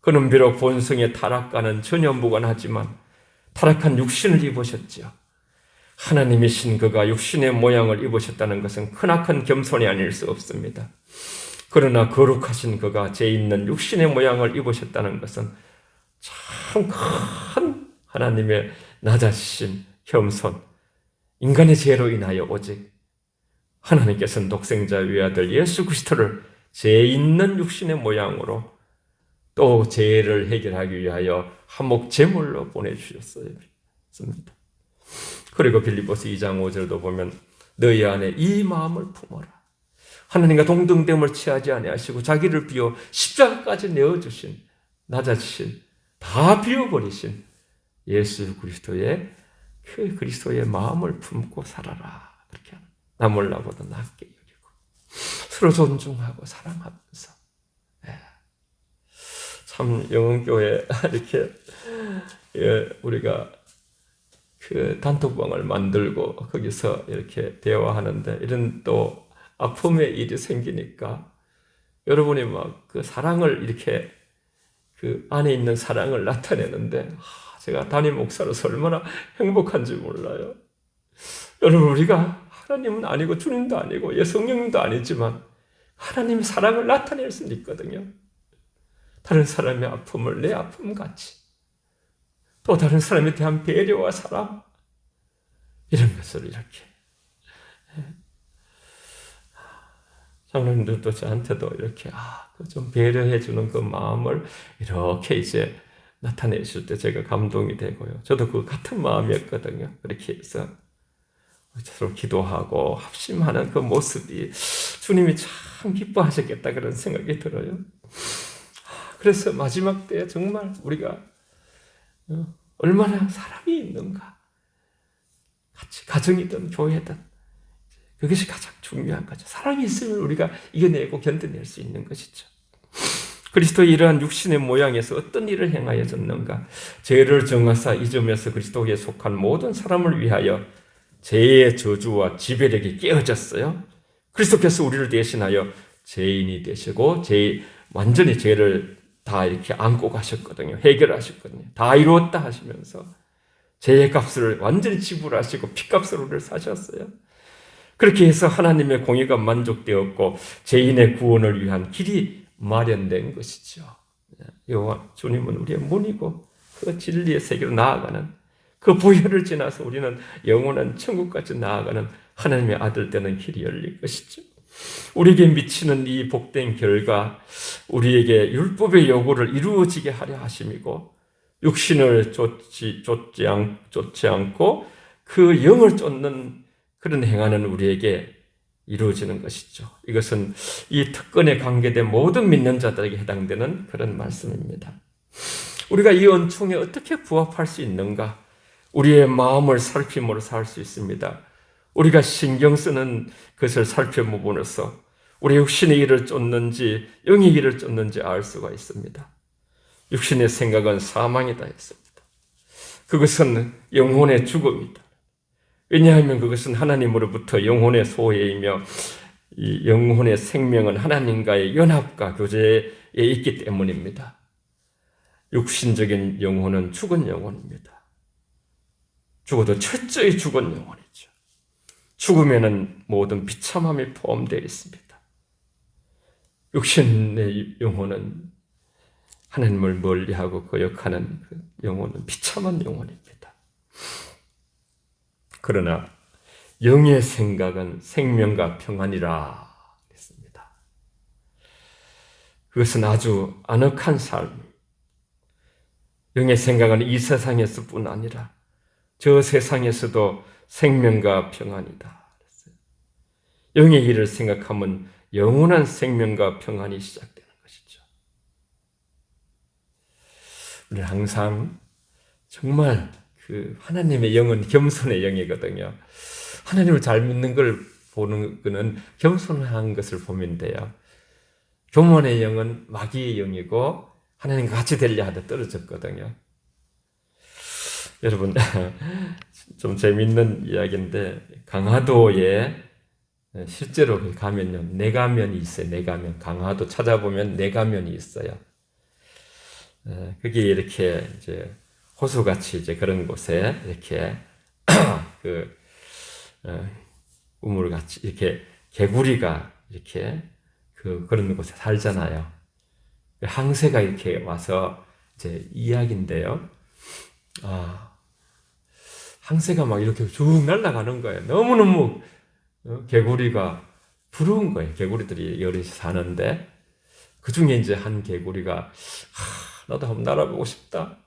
그는 비록 본성의 타락과는 전혀 무관하지만 타락한 육신을 입으셨죠. 하나님이신 그가 육신의 모양을 입으셨다는 것은 크나큰 겸손이 아닐 수 없습니다. 그러나 거룩하신 그가 죄 있는 육신의 모양을 입으셨다는 것은 참 큰 하나님의 낮아지심, 겸손, 인간의 죄로 인하여 오직 하나님께서는 독생자 외아들 예수 그리스도를 죄 있는 육신의 모양으로 또 죄를 해결하기 위하여 한몫 제물로 보내주셨어요. 그리고 빌립보서 2장 5절도 보면 너희 안에 이 마음을 품어라. 하나님과 동등됨을 취하지 아니하시고 자기를 비워 십자가까지 내어주신 낮아지신 다 비워버리신 예수 그리스도의 그 그리스도의 마음을 품고 살아라. 그렇게 하는 남을 나보다 낫게 여기고 서로 존중하고 사랑하면서 참 영흥교회 이렇게 우리가 그 단톡방을 만들고 거기서 이렇게 대화하는데 이런 또 아픔의 일이 생기니까 여러분이 막 그 사랑을 이렇게 그 안에 있는 사랑을 나타내는데 제가 담임 목사로서 얼마나 행복한지 몰라요. 여러분 우리가 하나님은 아니고 주님도 아니고 성령님도 아니지만 하나님의 사랑을 나타낼 수는 있거든요. 다른 사람의 아픔을 내 아픔같이 또 다른 사람에 대한 배려와 사랑 이런 것을 이렇게 장로님들도 저한테도 이렇게 좀 배려해 주는 그 마음을 이렇게 이제 나타내실 때 제가 감동이 되고요. 저도 그 같은 마음이었거든요. 그렇게 해서 서로 기도하고 합심하는 그 모습이 주님이 참 기뻐하셨겠다 그런 생각이 들어요. 그래서 마지막 때 정말 우리가 얼마나 사랑이 있는가 같이 가정이든 교회든 그것이 가장 중요한 거죠. 사랑이 있으면 우리가 이겨내고 견뎌낼 수 있는 것이죠. 그리스도의 이러한 육신의 모양에서 어떤 일을 행하여졌는가? 죄를 정하사 이 점에서 그리스도에 속한 모든 사람을 위하여 죄의 저주와 지배력이 깨어졌어요. 그리스도께서 우리를 대신하여 죄인이 되시고 완전히 죄를 다 이렇게 안고 가셨거든요. 해결하셨거든요. 다 이루었다 하시면서 죄의 값을 완전히 지불하시고 피값으로 우리를 사셨어요. 그렇게 해서 하나님의 공의가 만족되었고 죄인의 구원을 위한 길이 마련된 것이죠. 여호와 주님은 우리의 문이고 그 진리의 세계로 나아가는 그 부여를 지나서 우리는 영원한 천국까지 나아가는 하나님의 아들 되는 길이 열릴 것이죠. 우리에게 미치는 이 복된 결과 우리에게 율법의 요구를 이루어지게 하려 하심이고 육신을 쫓지 않고 그 영을 쫓는 그런 행하는 우리에게 이루어지는 것이죠. 이것은 이 특권에 관계된 모든 믿는 자들에게 해당되는 그런 말씀입니다. 우리가 이 은총에 어떻게 부합할 수 있는가? 우리의 마음을 살핌으로 살 수 있습니다. 우리가 신경 쓰는 것을 살펴보면서 우리 육신의 일을 쫓는지 영의 일을 쫓는지 알 수가 있습니다. 육신의 생각은 사망이다 했습니다. 그것은 영혼의 죽음이다. 왜냐하면 그것은 하나님으로부터 영혼의 소외이며 이 영혼의 생명은 하나님과의 연합과 교제에 있기 때문입니다. 육신적인 영혼은 죽은 영혼입니다. 죽어도 철저히 죽은 영혼이죠. 죽음에는 모든 비참함이 포함되어 있습니다. 육신의 영혼은 하나님을 멀리하고 거역하는 그 영혼은 비참한 영혼입니다. 그러나 영의 생각은 생명과 평안이라 했습니다. 그것은 아주 아늑한 삶. 영의 생각은 이 세상에서뿐 아니라 저 세상에서도 생명과 평안이다. 영의 일을 생각하면 영원한 생명과 평안이 시작되는 것이죠. 우리는 항상 정말 그 하나님의 영은 겸손의 영이거든요. 하나님을 잘 믿는 걸 보는 것은 겸손한 것을 보면 돼요. 교만의 영은 마귀의 영이고 하나님과 같이 되려 하다 떨어졌거든요. 여러분 좀 재밌는 이야기인데 강화도에 실제로 가면요 내가면이 있어요. 내가면 강화도 찾아보면 내가면이 있어요. 그게 이렇게 이제 호수같이 이제 그런 곳에 이렇게 그 우물같이 이렇게 개구리가 이렇게 그런 곳에 살잖아요. 항새가 이렇게 와서 이제 이야기인데요. 항새가 막 이렇게 쭉 날아가는 거예요. 너무너무 개구리가 부러운 거예요. 개구리들이 여럿이 사는데 그 중에 이제 한 개구리가 나도 한번 날아보고 싶다.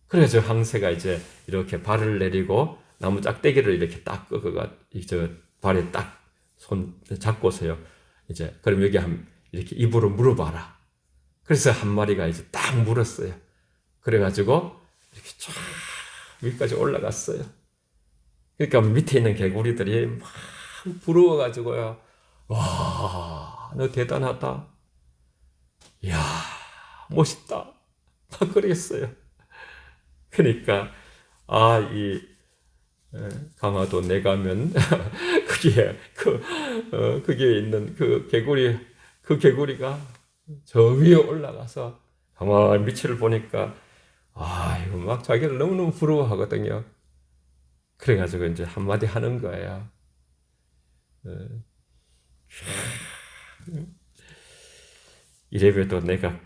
그래서 항새가 이제 이렇게 발을 내리고 나무 짝대기를 이렇게 딱 저 발에 딱 손 잡고서요. 이제 그럼 여기 이렇게 입으로 물어봐라. 그래서 한 마리가 이제 딱 물었어요. 그래가지고 이렇게 쫙 위까지 올라갔어요. 그러니까 밑에 있는 개구리들이 막 부러워가지고요. 와, 너 대단하다. 이야, 멋있다. 막 그랬어요. 그러니까 강화도 내가면 거기에 있는 그 개구리가 저 위에 올라가서 가만히 밑을 보니까 이거 막 자기를 너무너무 부러워하거든요. 그래가지고 이제 한마디 하는 거예요. 이래봬도 내가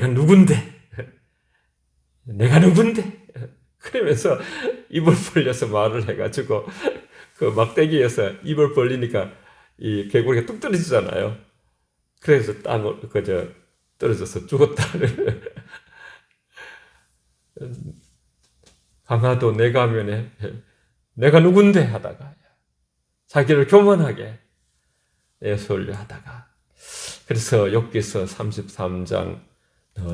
누군데? 내가 누군데? 그러면서 입을 벌려서 말을 해가지고 그 막대기에서 입을 벌리니까 이 개구리가 뚝 떨어지잖아요. 그래서 떨어져서 죽었다. 강화도 내가면에 내가 누군데 하다가 자기를 교만하게 내몰려 하다가 그래서 욥기서 33장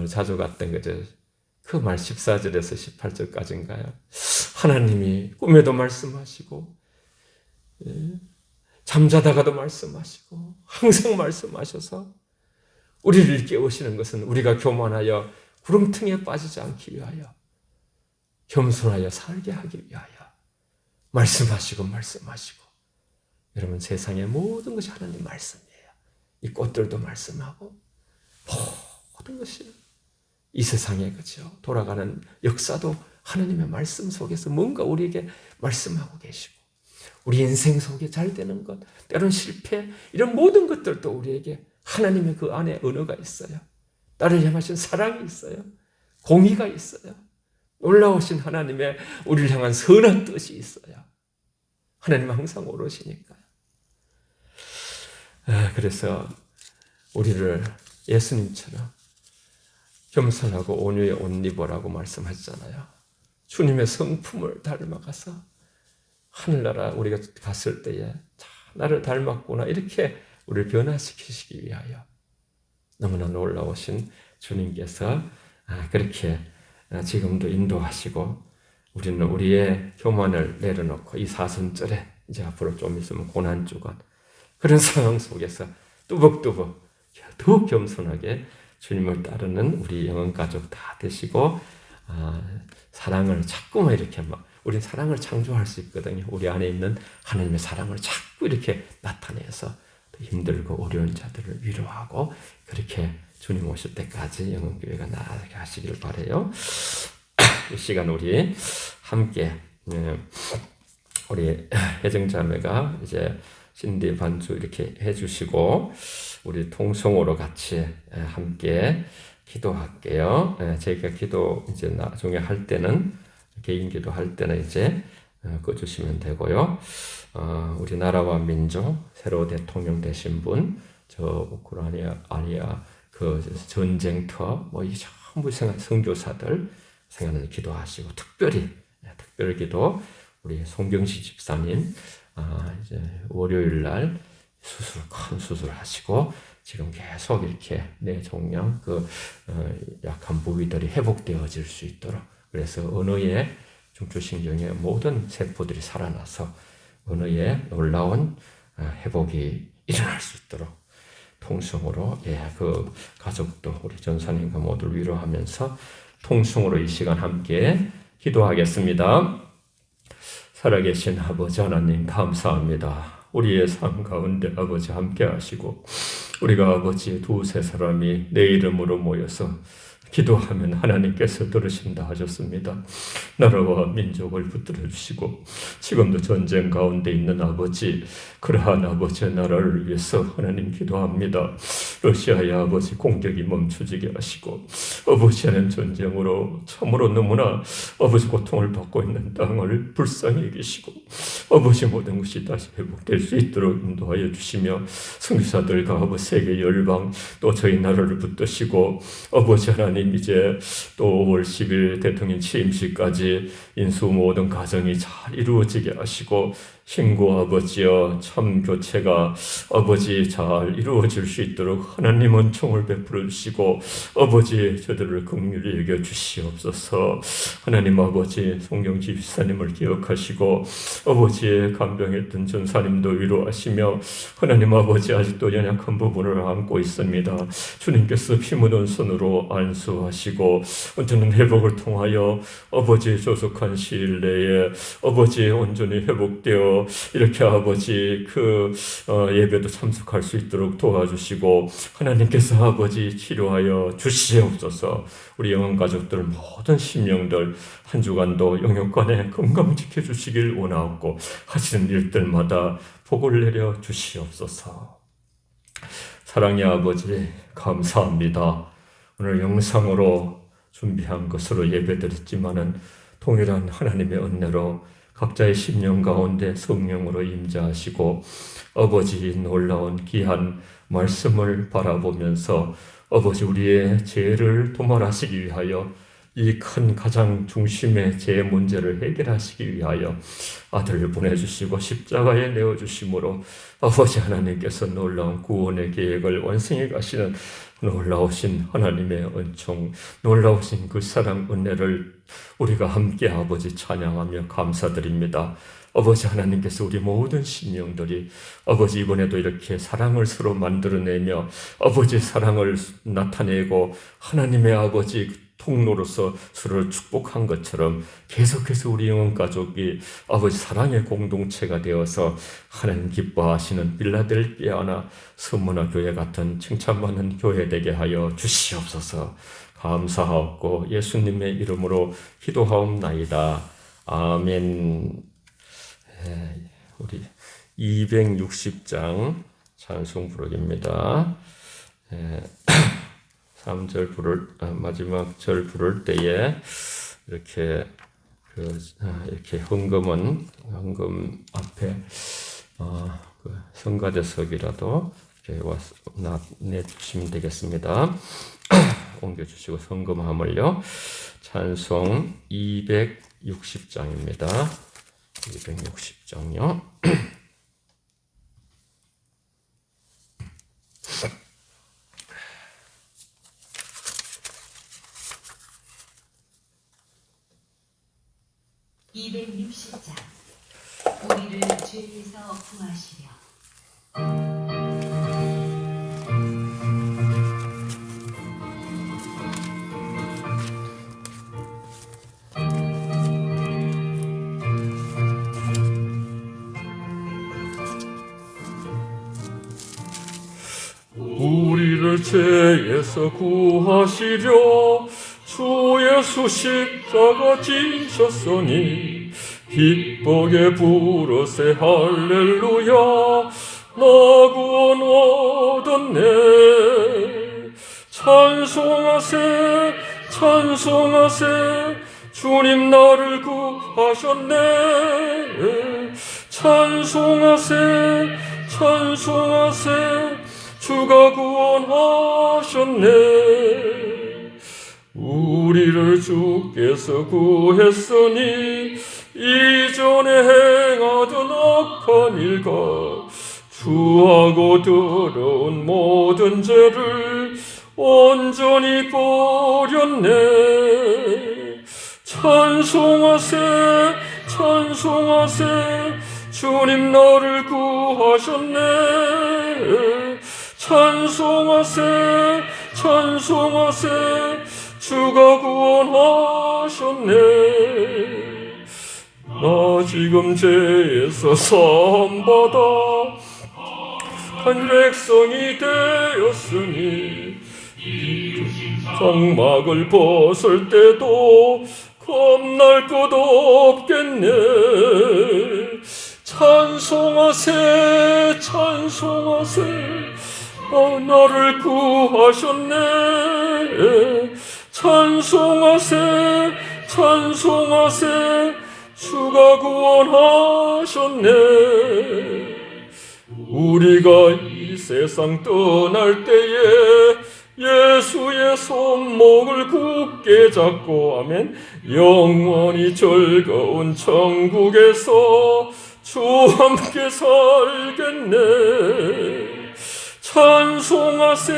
자주 갔던 거죠. 그 말 14절에서 18절까지인가요? 하나님이 꿈에도 말씀하시고 잠자다가도 말씀하시고 항상 말씀하셔서 우리를 깨우시는 것은 우리가 교만하여 구렁텅이에 빠지지 않기 위하여 겸손하여 살게 하기 위하여 말씀하시고 여러분 세상의 모든 것이 하나님 말씀이에요. 이 꽃들도 말씀하고 모든 것이 이 세상에 그죠 돌아가는 역사도 하나님의 말씀 속에서 뭔가 우리에게 말씀하고 계시고 우리 인생 속에 잘 되는 것 때로는 실패 이런 모든 것들도 우리에게 하나님의 그 안에 언어가 있어요. 나를 향하신 사랑이 있어요. 공의가 있어요. 놀라우신 하나님의 우리를 향한 선한 뜻이 있어요. 하나님은 항상 오르시니까요. 그래서 우리를 예수님처럼 겸손하고 온유의 옷 입으라고 말씀하셨잖아요. 주님의 성품을 닮아가서 하늘나라 우리가 갔을 때에 나를 닮았구나 이렇게 우리를 변화시키시기 위하여 너무나 놀라우신 주님께서 그렇게 지금도 인도하시고 우리는 우리의 교만을 내려놓고 이 사순절에 이제 앞으로 좀 있으면 고난주간 그런 상황 속에서 뚜벅뚜벅 더욱 겸손하게 주님을 따르는 우리 영혼가족 다 되시고 사랑을 자꾸만 이렇게 우리 사랑을 창조할 수 있거든요. 우리 안에 있는 하나님의 사랑을 자꾸 이렇게 나타내서 힘들고 어려운 자들을 위로하고 그렇게 주님 오실 때까지 영혼교회가 나아가게 하시기를 바라요. 이 시간 우리 함께 우리 혜정자매가 이제 신디 반주 이렇게 해주시고 우리 통성으로 같이 함께 기도할게요. 제가 기도 이제 나중에 할 때는 개인 기도 할 때는 이제 꺼주시면 되고요. 우리나라와 민족 새로 대통령 되신 분, 저 우크라이나 그 전쟁터 뭐 이 전부 선교사들 생각하는 기도하시고 특별히 기도 우리 송경시 집사님 이제 월요일 날 큰 수술하시고 지금 계속 이렇게 뇌종양 약한 부위들이 회복되어질 수 있도록 그래서 언어의 중추신경의 모든 세포들이 살아나서 언어의 놀라운 회복이 일어날 수 있도록 통성으로 그 가족도 우리 전사님과 모두를 위로하면서 통성으로 이 시간 함께 기도하겠습니다. 살아계신 아버지 하나님 감사합니다. 우리의 삶 가운데 아버지 함께 하시고 우리가 아버지 두세 사람이 내 이름으로 모여서 기도하면 하나님께서 들으신다 하셨습니다. 나라와 민족을 붙들어 주시고 지금도 전쟁 가운데 있는 아버지, 그러한 아버지의 나라를 위해서 하나님 기도합니다. 러시아의 아버지 공격이 멈추지게 하시고 아버지 하나님 전쟁으로 참으로 너무나 아버지 고통을 받고 있는 땅을 불쌍히 여기시고 아버지 모든 것이 다시 회복될 수 있도록 인도하여 주시며 선교사들과 아버지 세계 열방 또 저희 나라를 붙드시고 아버지 하나님 이제 또 5월 10일 대통령 취임식까지 인수 모든 가정이 잘 이루어지게 하시고 신고 아버지여 참 교체가 아버지 잘 이루어질 수 있도록 하나님 은총을 베풀어 주시고 아버지 저들을 긍휼히 여겨 주시옵소서. 하나님 아버지 송경지 집사님을 기억하시고 아버지의 간병했던 전사님도 위로하시며 하나님 아버지 아직도 연약한 부분을 안고 있습니다. 주님께서 피 묻은 손으로 안수하시고 온전한 회복을 통하여 아버지 조속한 시일 내에 아버지 온전히 회복되어 이렇게 아버지 예배도 참석할 수 있도록 도와주시고 하나님께서 아버지 치료하여 주시옵소서. 우리 영혼 가족들 모든 심령들 한 주간도 영역간에 건강 지켜주시길 원하옵고 하시는 일들마다 복을 내려 주시옵소서. 사랑의 아버지 감사합니다. 오늘 영상으로 준비한 것으로 예배드렸지만은 동일한 하나님의 은혜로 각자의 심령 가운데 성령으로 임재하시고 아버지 놀라운 귀한 말씀을 바라보면서 아버지 우리의 죄를 도말하시기 위하여 이 큰 가장 중심의 죄 문제를 해결하시기 위하여 아들을 보내주시고 십자가에 내어주심으로 아버지 하나님께서 놀라운 구원의 계획을 완성해 가시는 놀라우신 하나님의 은총, 놀라우신 그 사랑 은혜를 우리가 함께 아버지 찬양하며 감사드립니다. 아버지 하나님께서 우리 모든 심령들이 아버지 이번에도 이렇게 사랑을 서로 만들어내며 아버지 사랑을 나타내고 하나님의 아버지 통로로서 서로를 축복한 것처럼 계속해서 우리 영혼 가족이 아버지 사랑의 공동체가 되어서 하나님 기뻐하시는 빌라델비아나 서문화 교회 같은 칭찬받는 교회 되게 하여 주시옵소서. 감사하옵고 예수님의 이름으로 기도하옵나이다. 아멘. 우리 260장 찬송 부르기입니다. 3절 마지막 절 부를 때에 이렇게 이렇게 헌금 앞에 성가대석이라도 이렇게 와서 내주시면 되겠습니다. 옮겨주시고 헌금함을요. 찬송 260장입니다. 260장요. 우리를 죄에서 구하시려. 우리를 죄에서 구하시려 주 예수 십자가 지셨으니 기쁘게 부르세 할렐루야 나 구원 얻었네. 찬송하세 찬송하세 주님 나를 구하셨네. 찬송하세 찬송하세 주가 구원하셨네. 우리를 주께서 구했으니 이전에 행하던 악한 일과 주하고 더러운 모든 죄를 온전히 버렸네. 찬송하세 찬송하세 주님 나를 구하셨네. 찬송하세 찬송하세 주가 구원하셨네. 나 지금 죄에서 사함받아 한 백성이 되었으니 장막을 벗을 때도 겁날 것 없겠네. 찬송하세 찬송하세 나를 구하셨네. 찬송하세 찬송하세 주가 구원하셨네. 우리가 이 세상 떠날 때에 예수의 손목을 굳게 잡고 아멘 영원히 즐거운 천국에서 주와 함께 살겠네. 찬송하세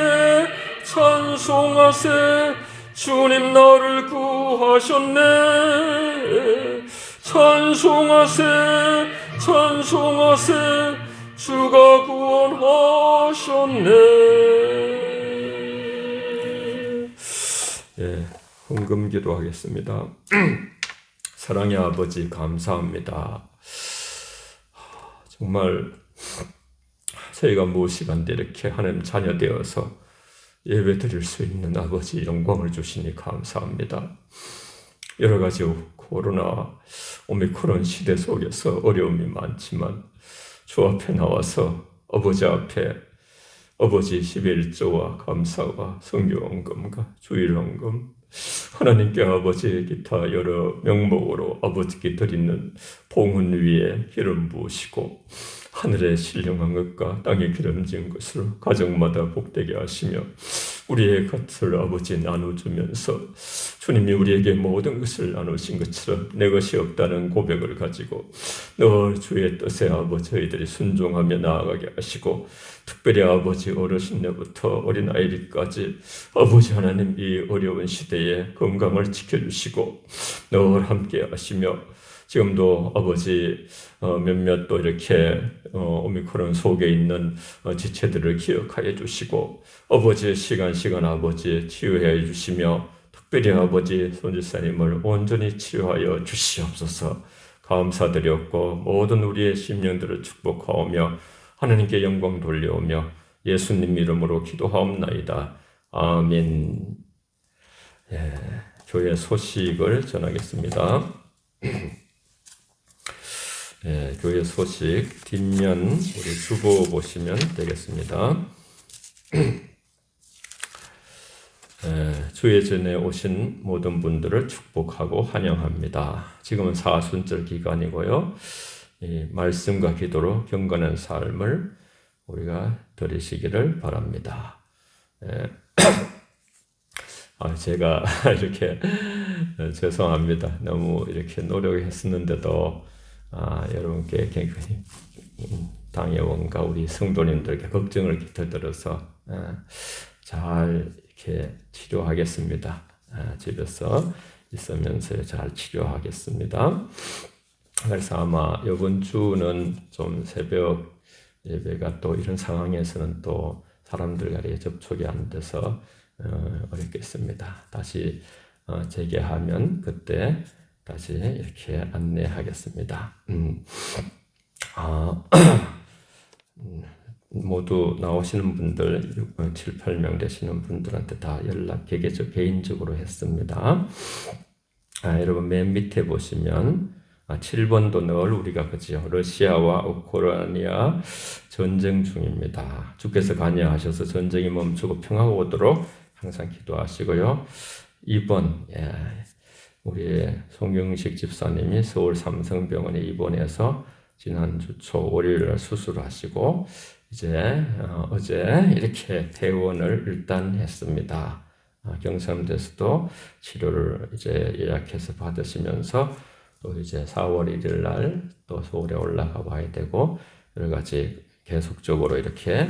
찬송하세 주님 나를 구하셨네. 찬송하세 찬송하세 주가 구원하셨네. 예, 헌금기도 하겠습니다. 사랑의 아버지 감사합니다. 정말 저희가 무시간데 이렇게 하나님 자녀 되어서 예배 드릴 수 있는 아버지 영광을 주시니 감사합니다. 여러 가지 코로나 오미크론 시대 속에서 어려움이 많지만 주 앞에 나와서 아버지 앞에 아버지 11조와 감사와 성교헌금과 주일헌금 하나님께 아버지 기타 여러 명목으로 아버지께 드리는 봉헌 위에 기름 부으시고 하늘의 신령한 것과 땅에 기름진 것으로 가정마다 복되게 하시며 우리의 것을 아버지 나눠주면서 주님이 우리에게 모든 것을 나누신 것처럼 내 것이 없다는 고백을 가지고 늘 주의 뜻에 아버지 저희들이 순종하며 나아가게 하시고 특별히 아버지 어르신네부터 어린아이들까지 아버지 하나님 이 어려운 시대에 건강을 지켜주시고 늘 함께 하시며 지금도 아버지 몇몇 또 이렇게 오미크론 속에 있는 지체들을 기억하여 주시고 아버지의 시간 아버지 치유해 주시며 특별히 아버지 손지사님을 온전히 치유하여 주시옵소서. 감사드렸고 모든 우리의 심령들을 축복하오며 하나님께 영광 돌려오며 예수님 이름으로 기도하옵나이다. 아멘. 예, 교회 소식을 전하겠습니다. 예, 교회 소식 뒷면 우리 주보 보시면 되겠습니다. 예, 주의 전에 오신 모든 분들을 축복하고 환영합니다. 지금은 사순절 기간이고요. 이 말씀과 기도로 경건한 삶을 우리가 들으시기를 바랍니다. 예. 제가 이렇게 죄송합니다. 너무 이렇게 노력했었는데도 여러분께 굉장히 당회원과 우리 성도님들께 걱정을 깃들어서 잘 이렇게 치료하겠습니다. 집에서 있으면서 잘 치료하겠습니다. 그래서 아마 이번 주는 좀 새벽 예배가 또 이런 상황에서는 또 사람들과 접촉이 안 돼서 어렵겠습니다. 다시 재개하면 그때 다시 이렇게 안내하겠습니다. 모두 나오시는 분들 7, 8명 되시는 분들한테 다 연락 개인적으로 했습니다. 여러분 맨 밑에 보시면 7번도 늘 우리가 그죠 러시아와 우크라이나 전쟁 중입니다. 주께서 관여하셔서 전쟁이 멈추고 평화가 오도록 항상 기도하시고요. 2번 우리 송경식 집사님이 서울 삼성병원에 입원해서 지난주 초 월요일에 수술하시고 이제 어제 이렇게 퇴원을 일단 했습니다. 경상도에서도 치료를 이제 예약해서 받으시면서 또 이제 4월 1일 날 또 서울에 올라가 봐야 되고 여러 가지 계속적으로 이렇게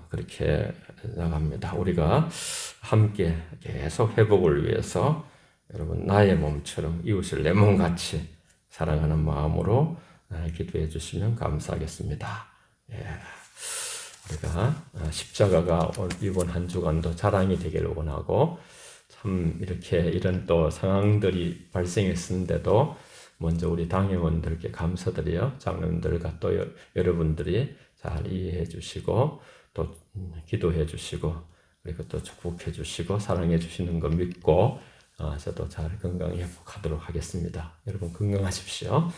그렇게 나갑니다. 우리가 함께 계속 회복을 위해서 여러분 나의 몸처럼 이웃을 내 몸같이 사랑하는 마음으로 기도해 주시면 감사하겠습니다. 예. 우리가 십자가가 이번 한 주간도 자랑이 되기를 원하고 참 이렇게 이런 또 상황들이 발생했는데도 먼저 우리 당회원들께 감사드려요. 장로님들과 또 여러분들이 잘 이해해 주시고 또 기도해 주시고 그리고 또 축복해 주시고 사랑해 주시는 거 믿고 저도 잘 건강 회복하도록 하겠습니다. 여러분 건강하십시오.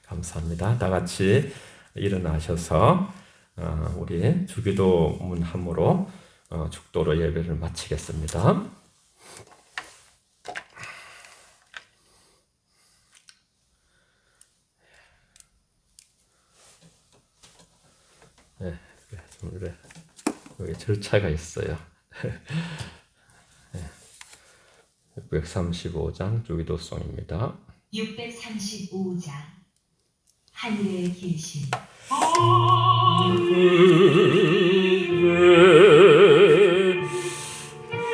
감사합니다. 다 같이 일어나셔서 우리 주기도 문함으로 축도로 예배를 마치겠습니다. 네, 여기 절차가 있어요. 635장 주기도송입니다. 635장 하늘의 길신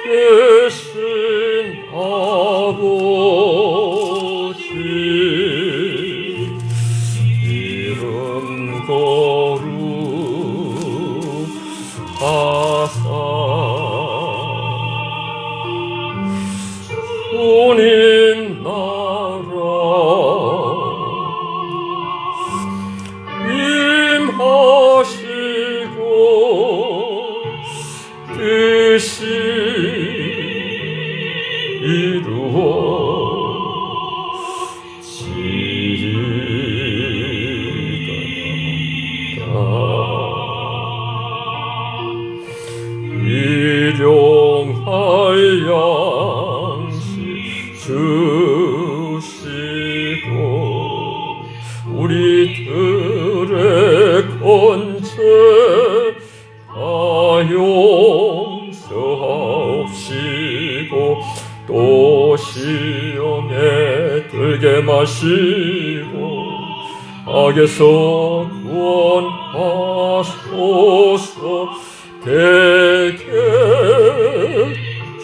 계신 아버지 이름 거룩하사 주님 나라 임하시고 뜻이 이루어지이다. 일용할 양식 주시고 우리들의 건체 다 용서하옵시고 또 시험에 들게 마시고 악에서 구원하소서. 대개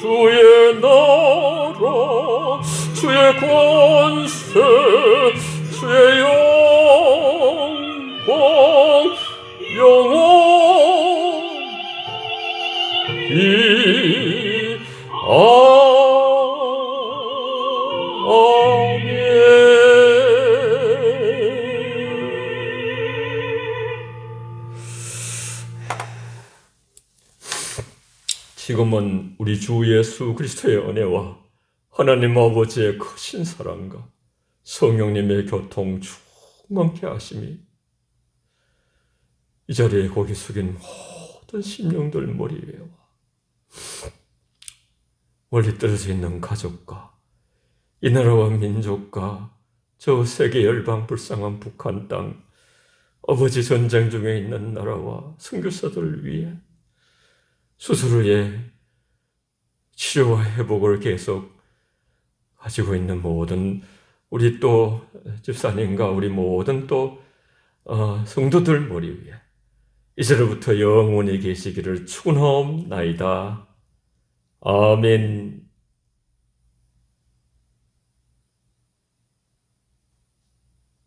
주의 나라 주의 권세 주의 영광 영원히 지금은 우리 주 예수 그리스도의 은혜와 하나님 아버지의 크신 사랑과 성령님의 교통 충만케 하심이 이 자리에 고개 숙인 모든 심령들 머리 위에와 멀리 떨어져 있는 가족과 이 나라와 민족과 저 세계 열방 불쌍한 북한 땅 아버지 전쟁 중에 있는 나라와 선교사들을 위해 수술 후에 치료와 회복을 계속 가지고 있는 모든 우리 또 집사님과 우리 모든 또 성도들 머리 위에 이제로부터 영원히 계시기를 축원하옵나이다. 아멘.